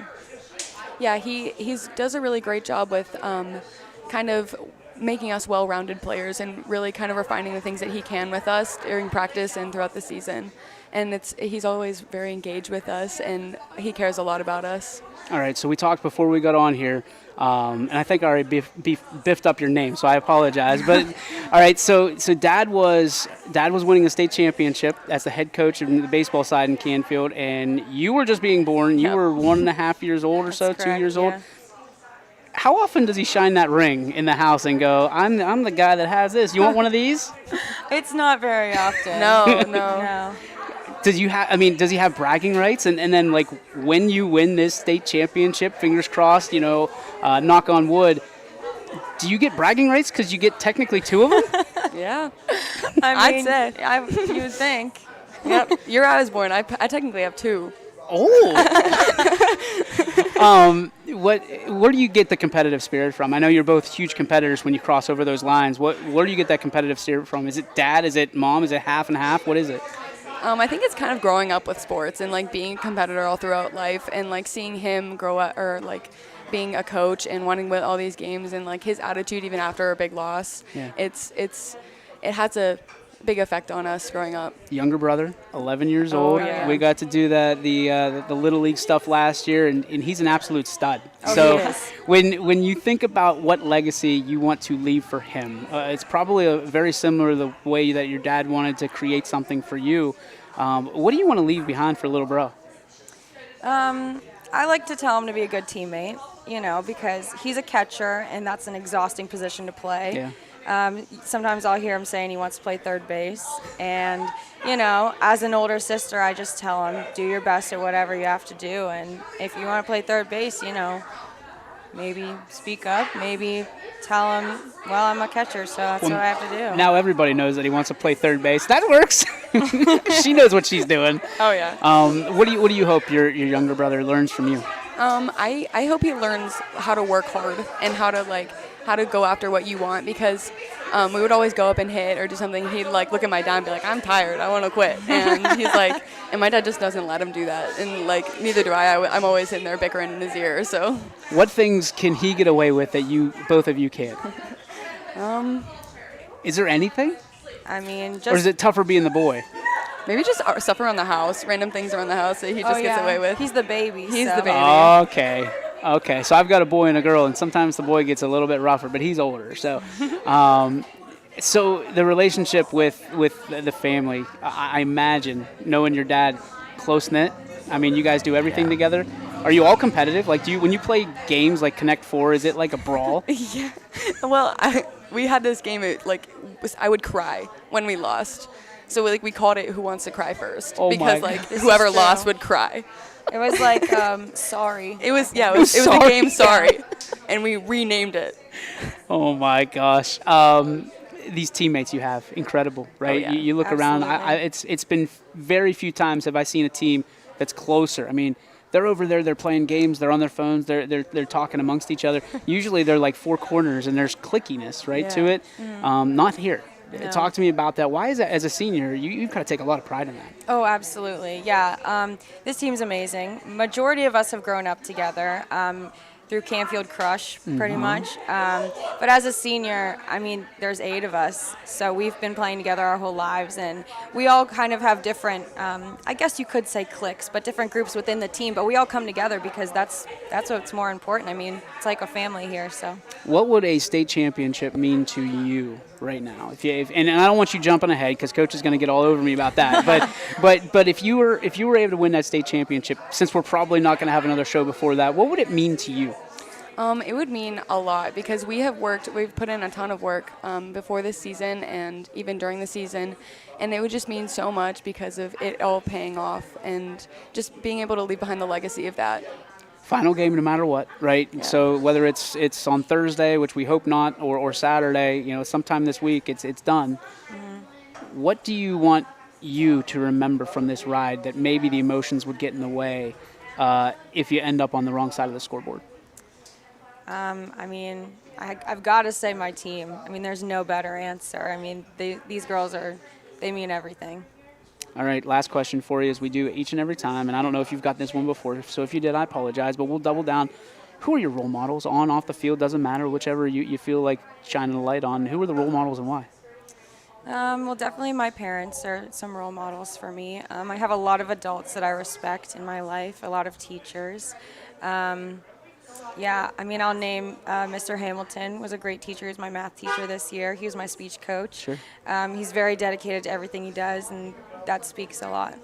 Yeah, he does a really great job with kind of making us well-rounded players and really kind of refining the things that he can with us during practice and throughout the season. And he's always very engaged with us, and he cares a lot about us. All right, so we talked before we got on here, and I think I already biffed up your name, so I apologize. But all right, so Dad was winning a state championship as the head coach in the baseball side in Canfield, and you were just being born. You were 1.5 years old or so, That's 2 correct, years old. yeah. How often does he shine that ring in the house and go, I'm the guy that has this. You want one of these? It's not very often. No. No. Does you have? I mean, does he have bragging rights? And then like when you win this state championship, fingers crossed, knock on wood. Do you get bragging rights because you get technically 2 of them? Yeah. I I'd say. you would think. Yep. You're Osborne. I technically have 2. Oh. Where do you get the competitive spirit from? I know you're both huge competitors when you cross over those lines. Where do you get that competitive spirit from? Is it dad? Is it mom? Is it half and half? What is it? I think it's kind of growing up with sports and like being a competitor all throughout life and like seeing him grow up or like being a coach and wanting to win all these games and like his attitude even after a big loss. Yeah. It has a big effect on us growing up. Younger brother, 11 years old. yeah. We got to do the little league stuff last year, and he's an absolute stud. Oh, So he is. when you think about what legacy you want to leave for him, it's probably very similar to the way that your dad wanted to create something for you. What do you want to leave behind for little bro? I like to tell him to be a good teammate, because he's a catcher, and that's an exhausting position to play. Yeah. Sometimes I'll hear him saying he wants to play third base. And, as an older sister, I just tell him, do your best at whatever you have to do. And if you want to play third base, maybe speak up, maybe tell him, well, I'm a catcher, so that's what I have to do. Now everybody knows that he wants to play third base. That works. She knows what she's doing. Oh yeah. What do you hope your younger brother learns from you? I hope he learns how to work hard and how to go after what you want because we would always go up and hit or do something. He'd like look at my dad and be like, I'm tired, I want to quit. And he's like, and my dad just doesn't let him do that. And like, neither do I. I'm always sitting there bickering in his ear. So. What things can he get away with that both of you can't? Is there anything? I mean, just. Or is it tougher being the boy? Maybe just stuff around the house, random things around the house that he just gets away with. He's the baby. He's so. the baby. Okay. So I've got a boy and a girl, and sometimes the boy gets a little bit rougher, but he's older. So, so the relationship with the family, I imagine, knowing your dad, close knit. I mean, you guys do everything together. Are you all competitive? Like, when you play games like Connect Four, is it like a brawl? Yeah. Well, we had this game. I would cry when we lost. So we called it "Who Wants to Cry First?" Oh because my whoever true. lost would cry. It was like, sorry. It was a Sorry. game. Sorry, and we renamed it. Oh my gosh. These teammates you have, incredible, right? Oh, yeah. You look around. Absolutely. It's been very few times have I seen a team that's closer. I mean, they're over there, they're playing games, they're on their phones, they're talking amongst each other. Usually they're like four corners and there's clickiness, right, to it. Not here. No. Talk to me about that. Why is that, as a senior, you kind of take a lot of pride in that? Oh, absolutely. Yeah. This team's amazing. Majority of us have grown up together through Canfield Crush, pretty much. But as a senior, I mean, there's 8 of us. So we've been playing together our whole lives. And we all kind of have different, I guess you could say cliques, but different groups within the team. But we all come together because that's what's more important. I mean, it's like a family here. So. What would a state championship mean to you right now? And I don't want you jumping ahead because Coach is going to get all over me about that. But if you were able to win that state championship, since we're probably not going to have another show before that, what would it mean to you? It would mean a lot because we've put in a ton of work before this season and even during the season, and it would just mean so much because of it all paying off and just being able to leave behind the legacy of that. Final game no matter what, right? Yeah. So whether it's on Thursday, which we hope not, or Saturday, sometime this week, it's done. Mm-hmm. What do you want you to remember from this ride that maybe the emotions would get in the way if you end up on the wrong side of the scoreboard? I mean, I've got to say my team. I mean, there's no better answer. I mean, these girls they mean everything. All right, last question for you as we do each and every time, and I don't know if you've got this one before, so if you did, I apologize, but we'll double down. Who are your role models on, off the field? Doesn't matter, whichever you feel like shining a light on. Who are the role models and why? Well, definitely my parents are some role models for me. I have a lot of adults that I respect in my life, a lot of teachers. Yeah, I mean, I'll name Mr. Hamilton was a great teacher. He was my math teacher this year. He was my speech coach. Sure. He's very dedicated to everything he does, and that speaks a lot.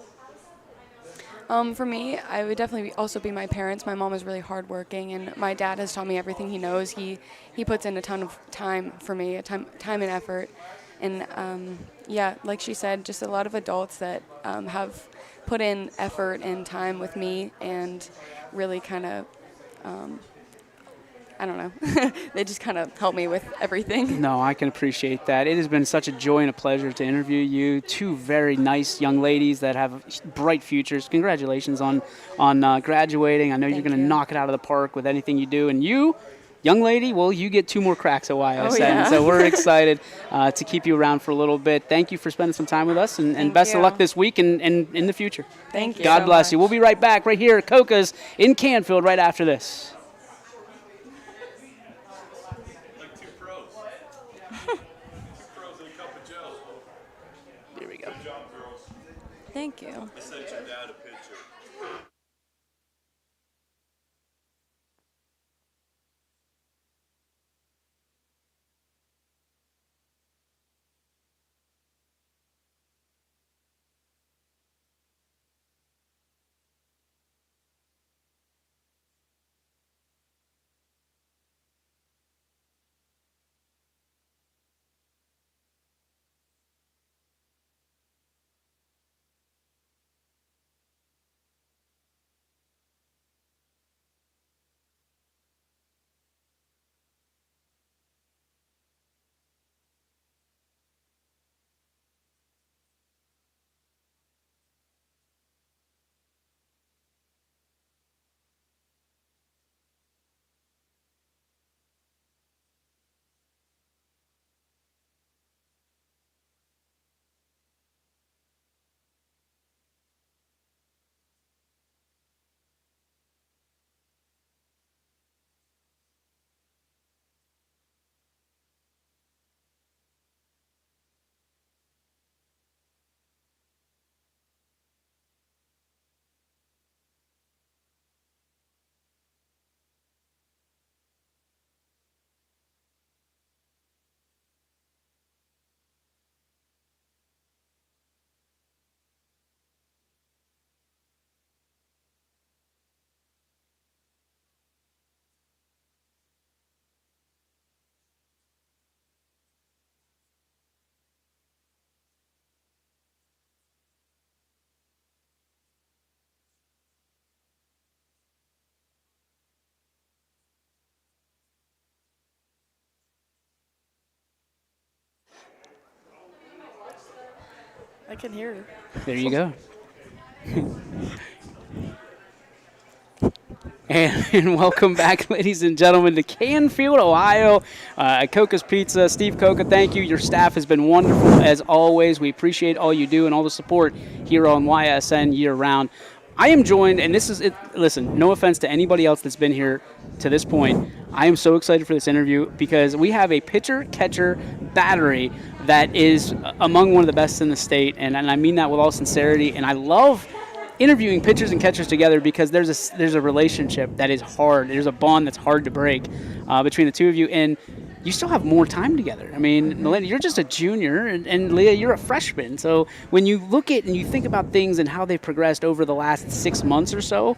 For me, I would definitely also be my parents. My mom is really hardworking, and my dad has taught me everything he knows. He puts in a ton of time for me, time and effort. And yeah, like she said, just a lot of adults that have put in effort and time with me and really kind of, I don't know, they just kind of help me with everything. No, I can appreciate that. It has been such a joy and a pleasure to interview you. Two very nice young ladies that have bright futures. Congratulations on graduating. I know you're Thank going to you. knock it out of the park with anything you do. And you, young lady, well, you get 2 more cracks at YSN. yeah. So we're excited to keep you around for a little bit. Thank you for spending some time with us, and Thank best of you. luck this week and in the future. Thank you. God so bless you. much. We'll be right back right here at Coca's in Canfield right after this. Like 2 pros. 2 pros and a cup of Joe. Here we go. Good job, girls. Thank you. I sent your dad a picture. I can hear her. There you go. And welcome back, ladies and gentlemen, to Canfield, Ohio. At Coca's Pizza. Steve Coca, thank you. Your staff has been wonderful as always. We appreciate all you do and all the support here on YSN year-round. I am joined, and this is it. Listen, no offense to anybody else that's been here to this point. I am so excited for this interview because we have a pitcher-catcher battery that is among one of the best in the state, and I mean that with all sincerity. And I love interviewing pitchers and catchers together because there's a relationship that is hard. There's a bond that's hard to break between the two of you, and you still have more time together. I mean, Melinda, you're just a junior, and Leah, you're a freshman. So when you look at and you think about things and how they've progressed over the last 6 months or so,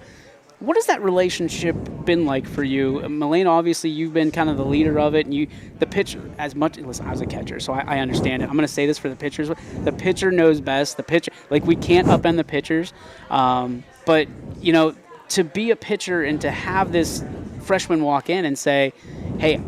what has that relationship been like for you? Melena, obviously, you've been kind of the leader of it, and the pitcher, as much, listen, I was a catcher, so I understand it. I'm going to say this for the pitchers. The pitcher knows best. The pitcher, like, we can't upend the pitchers. But, you know, to be a pitcher and to have this freshman walk in and say, hey,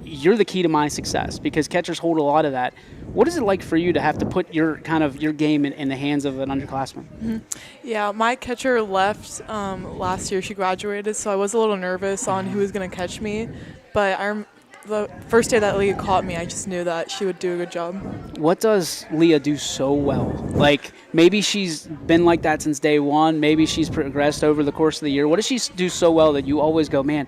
you're the key to my success, because catchers hold a lot of that. What is it like for you to have to put your game in the hands of an underclassman? Mm-hmm. Yeah, my catcher left last year. She graduated, so I was a little nervous on who was going to catch me. But the first day that Leah caught me, I just knew that she would do a good job. What does Leah do so well? Like, maybe she's been like that since day one. Maybe she's progressed over the course of the year. What does she do so well that you always go, man,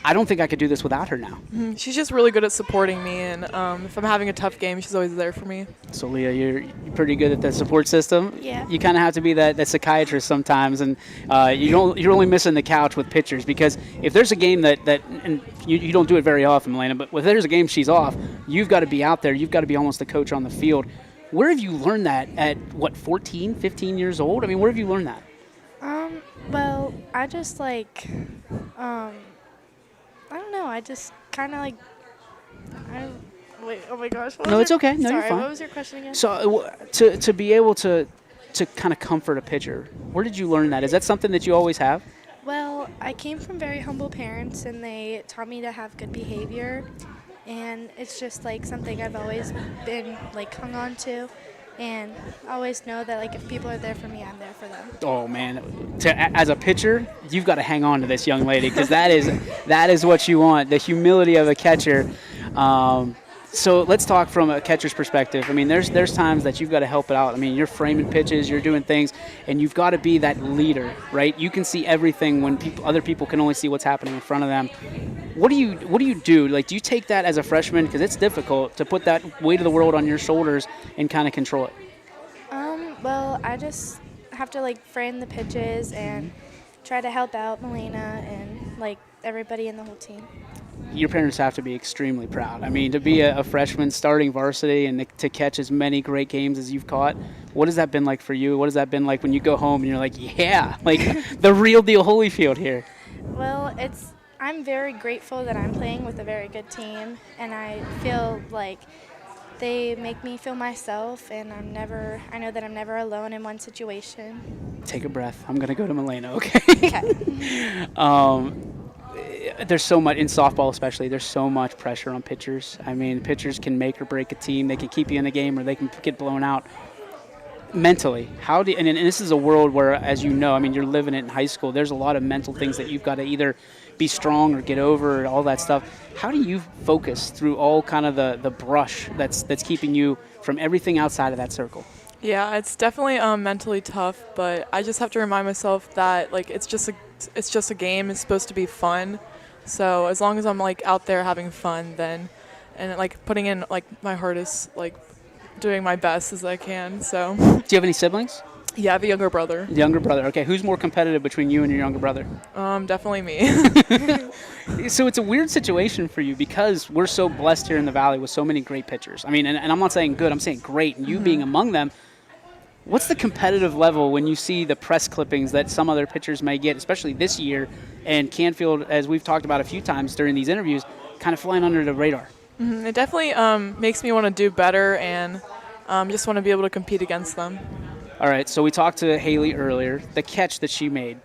I don't think I could do this without her now? Mm-hmm. She's just really good at supporting me, and if I'm having a tough game, she's always there for me. So, Leah, you're pretty good at that support system. Yeah. You kind of have to be that psychiatrist sometimes, and you're only missing the couch with pitchers, because if there's a game that and you don't do it very often, Melena, but if there's a game she's off, you've got to be out there. You've got to be almost the coach on the field. Where have you learned that at, 14, 15 years old? I mean, where have you learned that? Well, I just I don't know. I just kind of Wait, oh my gosh. No, it's okay. No, you're Sorry, fine. what was your question again? So to be able to kind of comfort a pitcher, where did you learn that? Is that something that you always have? Well, I came from very humble parents, and they taught me to have good behavior, and it's just like something I've always been like hung on to, and I always know that like if people are there for me, I'm there for them. Oh man, as a pitcher, you've got to hang on to this young lady because that is what you want. The humility of a catcher. So let's talk from a catcher's perspective. I mean, there's times that you've got to help it out. I mean, you're framing pitches, you're doing things, and you've got to be that leader, right? You can see everything when other people can only see what's happening in front of them. What do you do? Like, do you take that as a freshman? Because it's difficult to put that weight of the world on your shoulders and kind of control it. Well, I just have to like frame the pitches and try to help out Melena and like everybody in the whole team. Your parents have to be extremely proud. I mean, to be a freshman starting varsity and to catch as many great games as you've caught, what has that been like for you? What has that been like when you go home and you're like, yeah, like the real deal Holyfield here? Well, I'm very grateful that I'm playing with a very good team, and I feel like they make me feel myself, and I know that I'm never alone in one situation. Take a breath. I'm going to go to Melena, okay? There's so much in softball, especially. There's so much pressure on pitchers. I mean, pitchers can make or break a team. They can keep you in the game, or they can get blown out. Mentally, and this is a world where, as you know, I mean, you're living it in high school. There's a lot of mental things that you've got to either be strong or get over, all that stuff. How do you focus through all kind of the brush that's keeping you from everything outside of that circle? Yeah, it's definitely mentally tough, but I just have to remind myself that like it's just a game. It's supposed to be fun. So as long as I'm like out there having fun, then and like putting in like my hardest, like doing my best as I can. So. Do you have any siblings? Yeah, I have a younger brother. Younger brother. Okay, who's more competitive between you and your younger brother? Definitely me. So it's a weird situation for you because we're so blessed here in the Valley with so many great pitchers. I mean, and I'm not saying good, I'm saying great, and you being among them. What's the competitive level when you see the press clippings that some other pitchers may get, especially this year, and Canfield, as we've talked about a few times during these interviews, kind of flying under the radar? Mm-hmm. It definitely makes me want to do better and just want to be able to compete against them. All right, so we talked to Haley earlier, the catch that she made.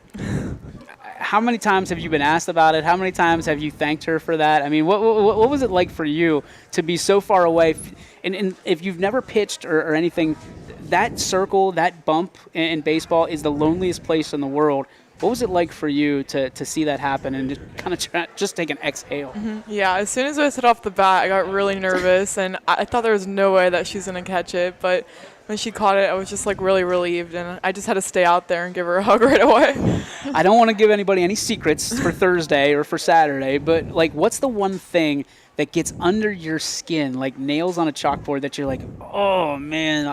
How many times have you been asked about it? How many times have you thanked her for that? I mean, what was it like for you to be so far away? And if you've never pitched or anything, that circle, that bump in baseball is the loneliest place in the world. What was it like for you to see that happen and just kind of just take an exhale? Mm-hmm. Yeah, as soon as I hit off the bat, I got really nervous, and I thought there was no way that she's going to catch it. But when she caught it, I was just like really relieved, and I just had to stay out there and give her a hug right away. I don't want to give anybody any secrets for Thursday or for Saturday, but like, what's the one thing that gets under your skin, like nails on a chalkboard, that you're like, oh man,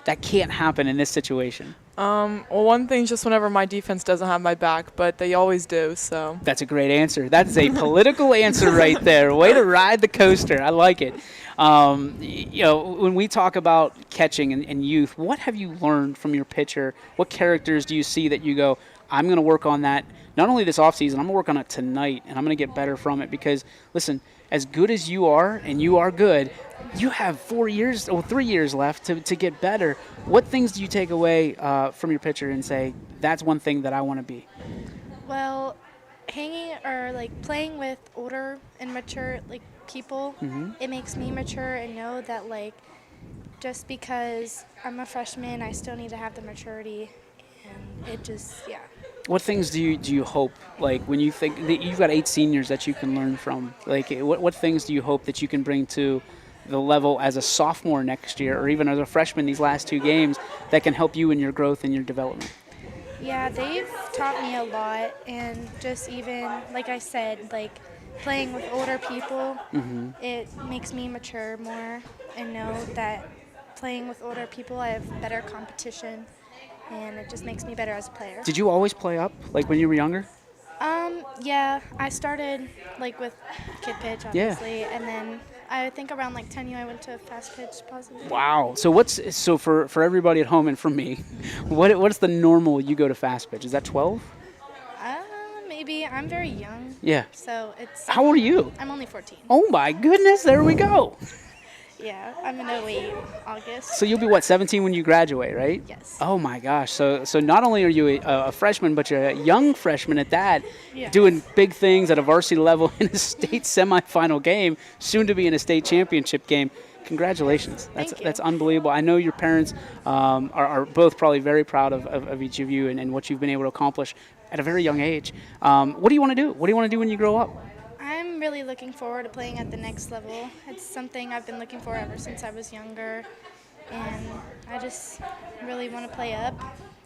that can't happen in this situation? Well, one thing's just whenever my defense doesn't have my back, but they always do, so. That's a great answer. That is a political answer right there. Way to ride the coaster. I like it. When we talk about catching and youth, what have you learned from your pitcher? What characters do you see that you go, I'm going to work on that, not only this offseason, I'm going to work on it tonight, and I'm going to get better from it? Because, listen, as good as you are, and you are good, you have 3 years left to get better. What things do you take away from your pitcher and say, that's one thing that I want to be? Well, hanging or like playing with older and mature like people, it makes me mature and know that like just because I'm a freshman, I still need to have the maturity, and it just What things do you hope, like when you think that you've got 8 seniors that you can learn from? Like what things do you hope that you can bring to the level as a sophomore next year, or even as a freshman these last 2 games, that can help you in your growth and your development? Yeah, they've taught me a lot, and just even, like I said, like playing with older people, it makes me mature more and know that playing with older people, I have better competition, and it just makes me better as a player. Did you always play up, like when you were younger? Yeah, I started like with kid pitch, obviously, and then I think around like 10 I went to fast pitch possibly. Wow. So for everybody at home and for me, what's the normal you go to fast pitch? Is that 12? Maybe. I'm very young. Yeah. So it's. How old are you? I'm only 14. Oh my goodness! There we go. Yeah, I'm in 08 August. So you'll be what, 17 when you graduate, right? Yes. Oh my gosh. So not only are you a freshman, but you're a young freshman at that, Yeah. doing big things at a varsity level in a state semifinal game, soon to be in a state championship game. Congratulations. Thank you. That's unbelievable. I know your parents are both probably very proud of each of you and what you've been able to accomplish at a very young age. What do you want to do? What do you want to do when you grow up? I'm really looking forward to playing at the next level. It's something I've been looking for ever since I was younger, and I just really want to play up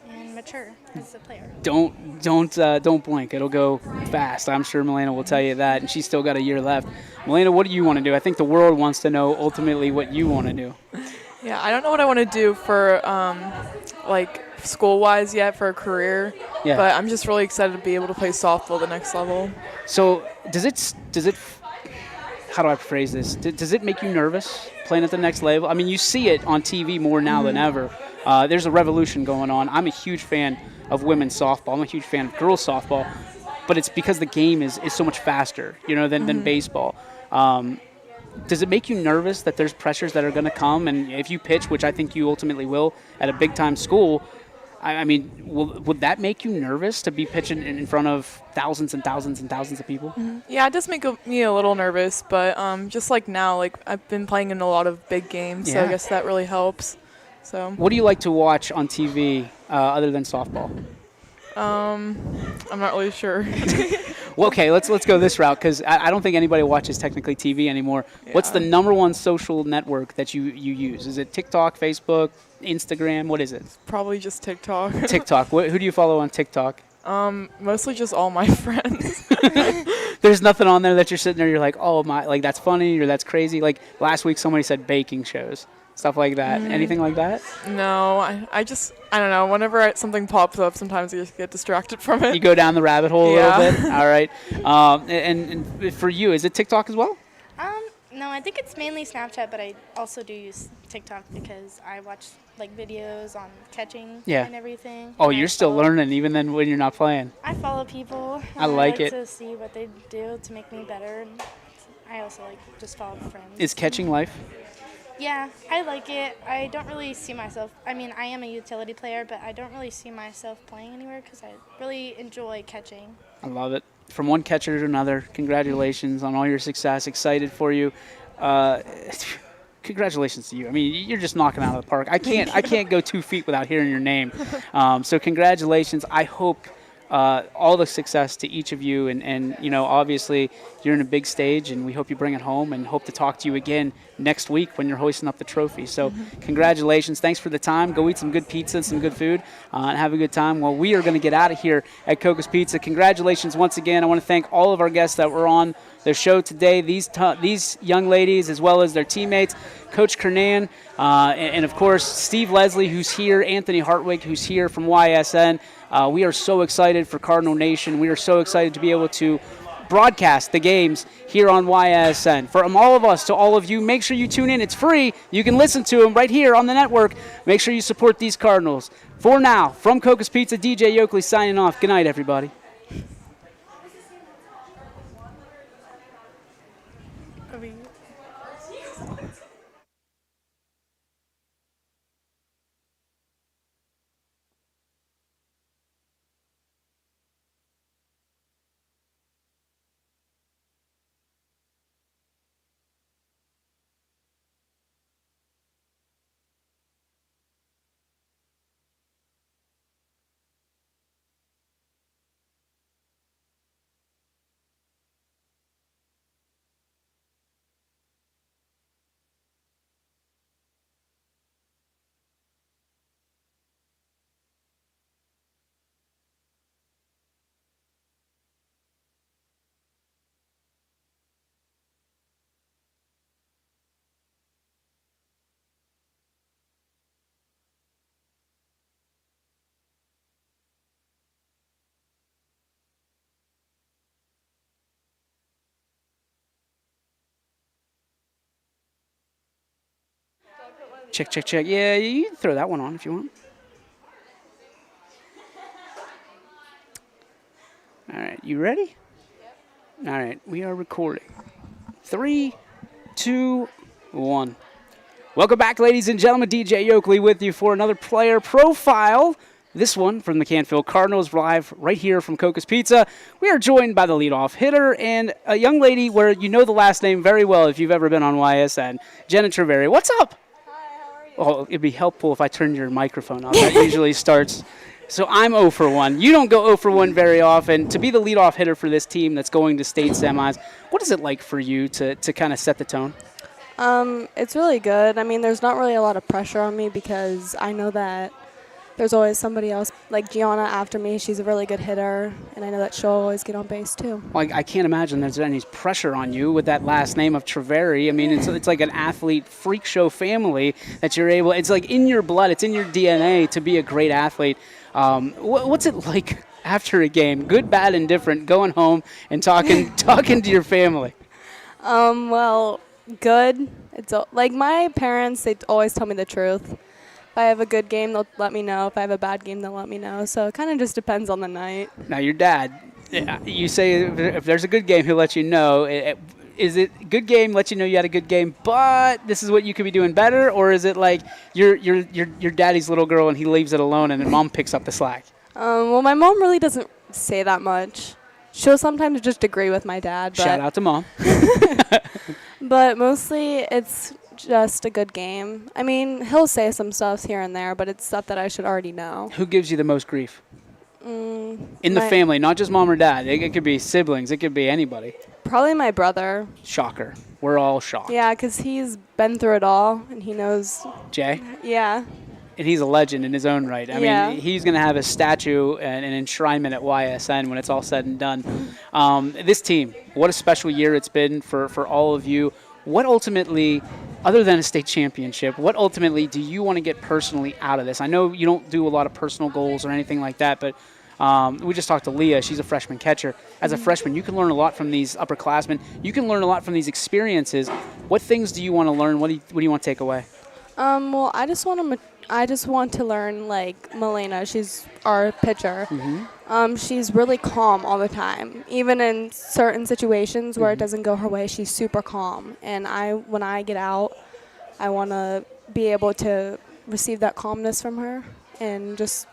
and mature as a player. Don't blink. It'll go fast. I'm sure Milena will tell you that, and she's still got a year left. Milena, what do you want to do? I think the world wants to know ultimately what you want to do. Yeah, I don't know what I want to do for like school-wise yet for a career, Yeah. but I'm just really excited to be able to play softball the next level. So does it? How do I phrase this? Does it make you nervous playing at the next level? I mean, you see it on TV more now than ever. There's a revolution going on. I'm a huge fan of women's softball. I'm a huge fan of girls softball, but it's because the game is so much faster, than baseball. Does it make you nervous that there's pressures that are going to come, and if you pitch, which I think you ultimately will, at a big-time school, I mean, would that make you nervous to be pitching in front of thousands and thousands and thousands of people? Yeah, it does make me a little nervous, but just like now, like I've been playing in a lot of big games, so Yeah. I guess that really helps. So What do you like to watch on TV other than softball? I'm not really sure. Well, okay, let's go this route because I don't think anybody watches technically TV anymore. What's the number one social network that you use? Is it TikTok, Facebook, Instagram? What is it? Probably just TikTok. TikTok. Who do you follow on TikTok? Mostly just all my friends. There's nothing on there that you're sitting there, you're like, oh my, like that's funny or that's crazy. Like last week somebody said baking shows, stuff like that. Anything like that? No, I don't know. Whenever something pops up, sometimes I just get distracted from it. You go down the rabbit hole a Yeah. little bit? All right. And for you, is it TikTok as well? No, I think it's mainly Snapchat, but I also do use TikTok because I watch like videos on catching Yeah. and everything. Oh, And I you're still follow- learning even then when you're not playing. I follow people. I like it. to see what they do to make me better. And I also like just follow friends. Is catching life? Yeah, I like it. I don't really see myself. I mean, I am a utility player, but I don't really see myself playing anywhere because I really enjoy catching. I love it. From one catcher to another, congratulations on all your success. Excited for you. Congratulations to you. I mean, you're just knocking it out of the park. I can't go 2 feet without hearing your name. So congratulations. I hope all the success to each of you. And obviously you're in a big stage, and we hope you bring it home and hope to talk to you again next week when you're hoisting up the trophy. So congratulations. Thanks for the time. Go eat some good pizza and some good food and have a good time. Well, we are going to get out of here at Coca's Pizza. Congratulations once again. I want to thank all of our guests that were on the show today, these young ladies as well as their teammates, Coach Kernan, and of course Steve Leslie, who's here, Anthony Hartwig, who's here from YSN. We are so excited for Cardinal Nation. We are so excited to be able to broadcast the games here on YSN. From all of us to all of you, make sure you tune in. It's free. You can listen to them right here on the network. Make sure you support these Cardinals. For now, from Coca's Pizza, DJ Yoakley signing off. Good night, everybody. Check, check, check. Yeah, you can throw that one on if you want. All right, you ready? All right, we are recording. 3, 2, 1. Welcome back, ladies and gentlemen. DJ Oakley with you for another player profile. This one from the Canfield Cardinals, live right here from Coca's Pizza. We are joined by the leadoff hitter and a young lady where you know the last name very well if you've ever been on YSN, Jenna Treveri. What's up? Hi, how are you? Oh, it'd be helpful if I turned your microphone off. That usually starts. So I'm 0 for 1. You don't go 0 for 1 very often. To be the leadoff hitter for this team that's going to state semis, what is it like for you to kind of set the tone? It's really good. I mean, there's not really a lot of pressure on me because I know that there's always somebody else, like Gianna after me. She's a really good hitter, and I know that she'll always get on base too. Well, I can't imagine there's any pressure on you with that last name of Treveri. I mean, it's like an athlete freak show family that you're able. It's like in your blood. It's in your DNA to be a great athlete. What's it like after a game, good, bad, and different, going home and talking to your family? Well, good. It's like my parents, they always tell me the truth. If I have a good game, they'll let me know. If I have a bad game, they'll let me know. So it kind of just depends on the night. Now, your dad, you say if there's a good game, he'll let you know. Is it good game, let you know you had a good game, but this is what you could be doing better? Or is it like you're daddy's little girl and he leaves it alone and then mom picks up the slack? Well, my mom really doesn't say that much. She'll sometimes just agree with my dad. But Shout out to mom. But mostly it's just a good game. I mean, he'll say some stuff here and there, but it's stuff that I should already know. Who gives you the most grief? In the family, not just mom or dad. It could be siblings. It could be anybody. Probably my brother. Shocker. We're all shocked. Yeah, because he's been through it all, and he knows. Jay? Yeah. And he's a legend in his own right. I mean, he's going to have a statue and an enshrinement at YSN when it's all said and done. This team, what a special year it's been for all of you. What ultimately, other than a state championship, what ultimately do you want to get personally out of this? I know you don't do a lot of personal goals or anything like that, but we just talked to Leah. She's a freshman catcher. As a freshman, you can learn a lot from these upperclassmen. You can learn a lot from these experiences. What things do you want to learn? What do you want to take away? Well, I just want to learn, like, Milena. She's our pitcher. She's really calm all the time. Even in certain situations where it doesn't go her way, she's super calm. And when I get out, I want to be able to receive that calmness from her and just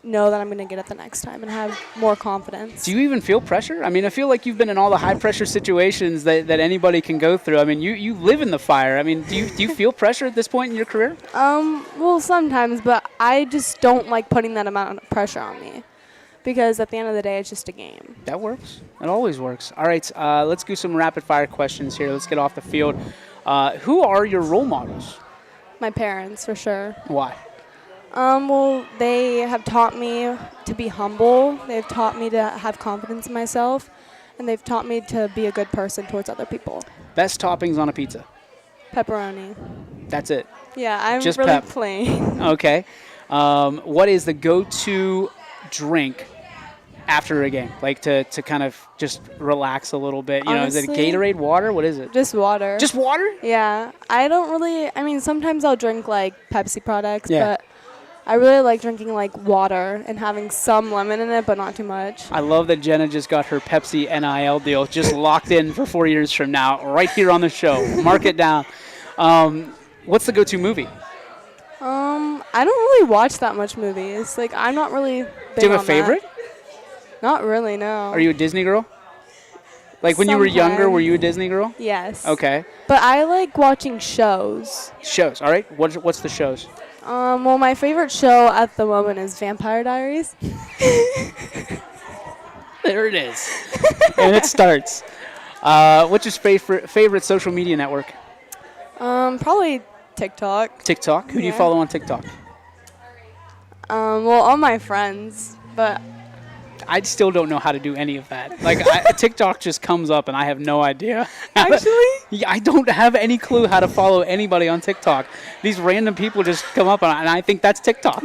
know that I'm going to get it the next time and have more confidence. Do you even feel pressure? I mean, I feel like you've been in all the high-pressure situations that anybody can go through. I mean, you live in the fire. I mean, do you feel pressure at this point in your career? Well, sometimes, but I just don't like putting that amount of pressure on me because at the end of the day, it's just a game. That works. It always works. All right, let's do some rapid-fire questions here. Let's get off the field. Who are your role models? My parents, for sure. Why? Well, they have taught me to be humble. They've taught me to have confidence in myself, and they've taught me to be a good person towards other people. Best toppings on a pizza? Pepperoni. That's it? Yeah, I'm Just really pep. plain. Okay. What is the go-to drink after a game? Like to kind of just relax a little bit? You know, is it Honestly, Gatorade, water? What is it? Just water. Just water? Yeah. I mean, sometimes I'll drink, like, Pepsi products, Yeah. but I really like drinking, like, water and having some lemon in it, but not too much. I love that Jenna just got her Pepsi NIL deal just locked in for 4 years from now, right here on the show. Mark it down. What's the go-to movie? I don't really watch that much movies. Like, I'm not really big Do you have a on that. favorite? Not really, no. Are you a Disney girl? Like when you were younger, were Sometimes. you a Disney girl? Yes. Okay. But I like watching shows. Shows, all right. What's the shows? Well, my favorite show at the moment is Vampire Diaries. There it is. And it starts. What's your favorite social media network? Probably TikTok. TikTok? Who do you Yeah. follow on TikTok? Well, all my friends, but I still don't know how to do any of that. Like, TikTok just comes up, and I have no idea. actually, Yeah, I don't have any clue how to follow anybody on TikTok. These random people just come up, and I think that's TikTok.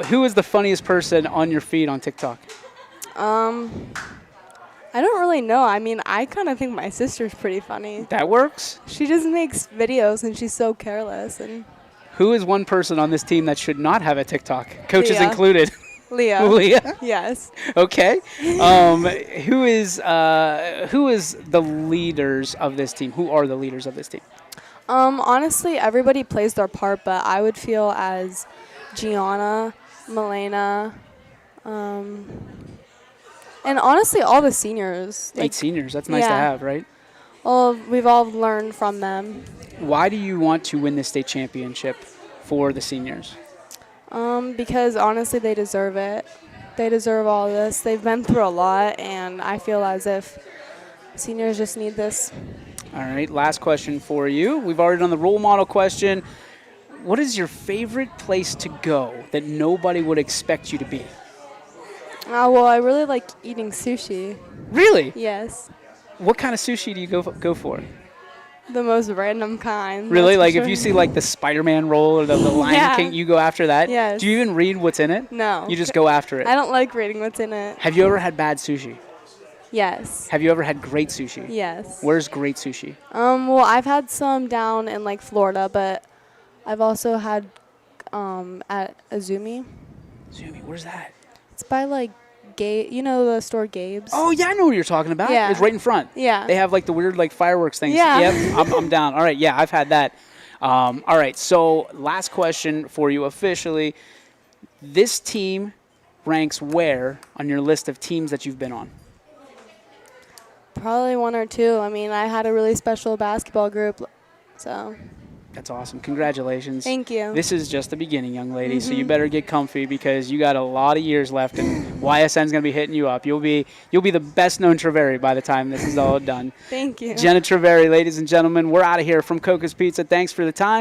Who is the funniest person on your feed on TikTok? I don't really know. I mean, I kind of think my sister's pretty funny. That works. She just makes videos, and she's so careless. And Who is one person on this team that should not have a TikTok? Coaches Leah. included. Leah. Leah? Yes. Okay. Who is the leaders of this team? Who are the leaders of this team? Honestly, everybody plays their part, but I would feel as Gianna, Milena, and honestly, all the seniors. 8 seniors. That's nice to yeah. have, right? We've all learned from them. Why do you want to win the state championship for the seniors? Because honestly, they deserve it. They deserve all this. They've been through a lot, and I feel as if seniors just need this. All right, last question for you. We've already done the role model question. What is your favorite place to go that nobody would expect you to be? Well, I really like eating sushi. Really? Yes. What kind of sushi do you go for? The most random kind. Really? that's Like for if you sure. see like the Spider-Man roll or the Lion Yeah. King, you go after that? Yes. Do you even read what's in it? No. You just go after it? I don't like reading what's in it. Have you ever had bad sushi? Yes. Have you ever had great sushi? Yes. Where's great sushi? Well, I've had some down in like Florida, but I've also had at Azumi. Zumi, where's that? It's by like you know the store Gabe's? Oh, yeah, I know what you're talking about. Yeah. It's right in front. Yeah. They have like the weird like fireworks things. Yeah. Yep, I'm down. All right, yeah, I've had that. All right, so last question for you officially. This team ranks where on your list of teams that you've been on? Probably 1 or 2. I mean, I had a really special basketball group, so. That's awesome. Congratulations. Thank you. This is just the beginning, young lady, so you better get comfy because you got a lot of years left, and YSN's going to be hitting you up. You'll be the best-known Treveri by the time this is all done. Thank you. Jenna Treveri, ladies and gentlemen, we're out of here from Coca's Pizza. Thanks for the time.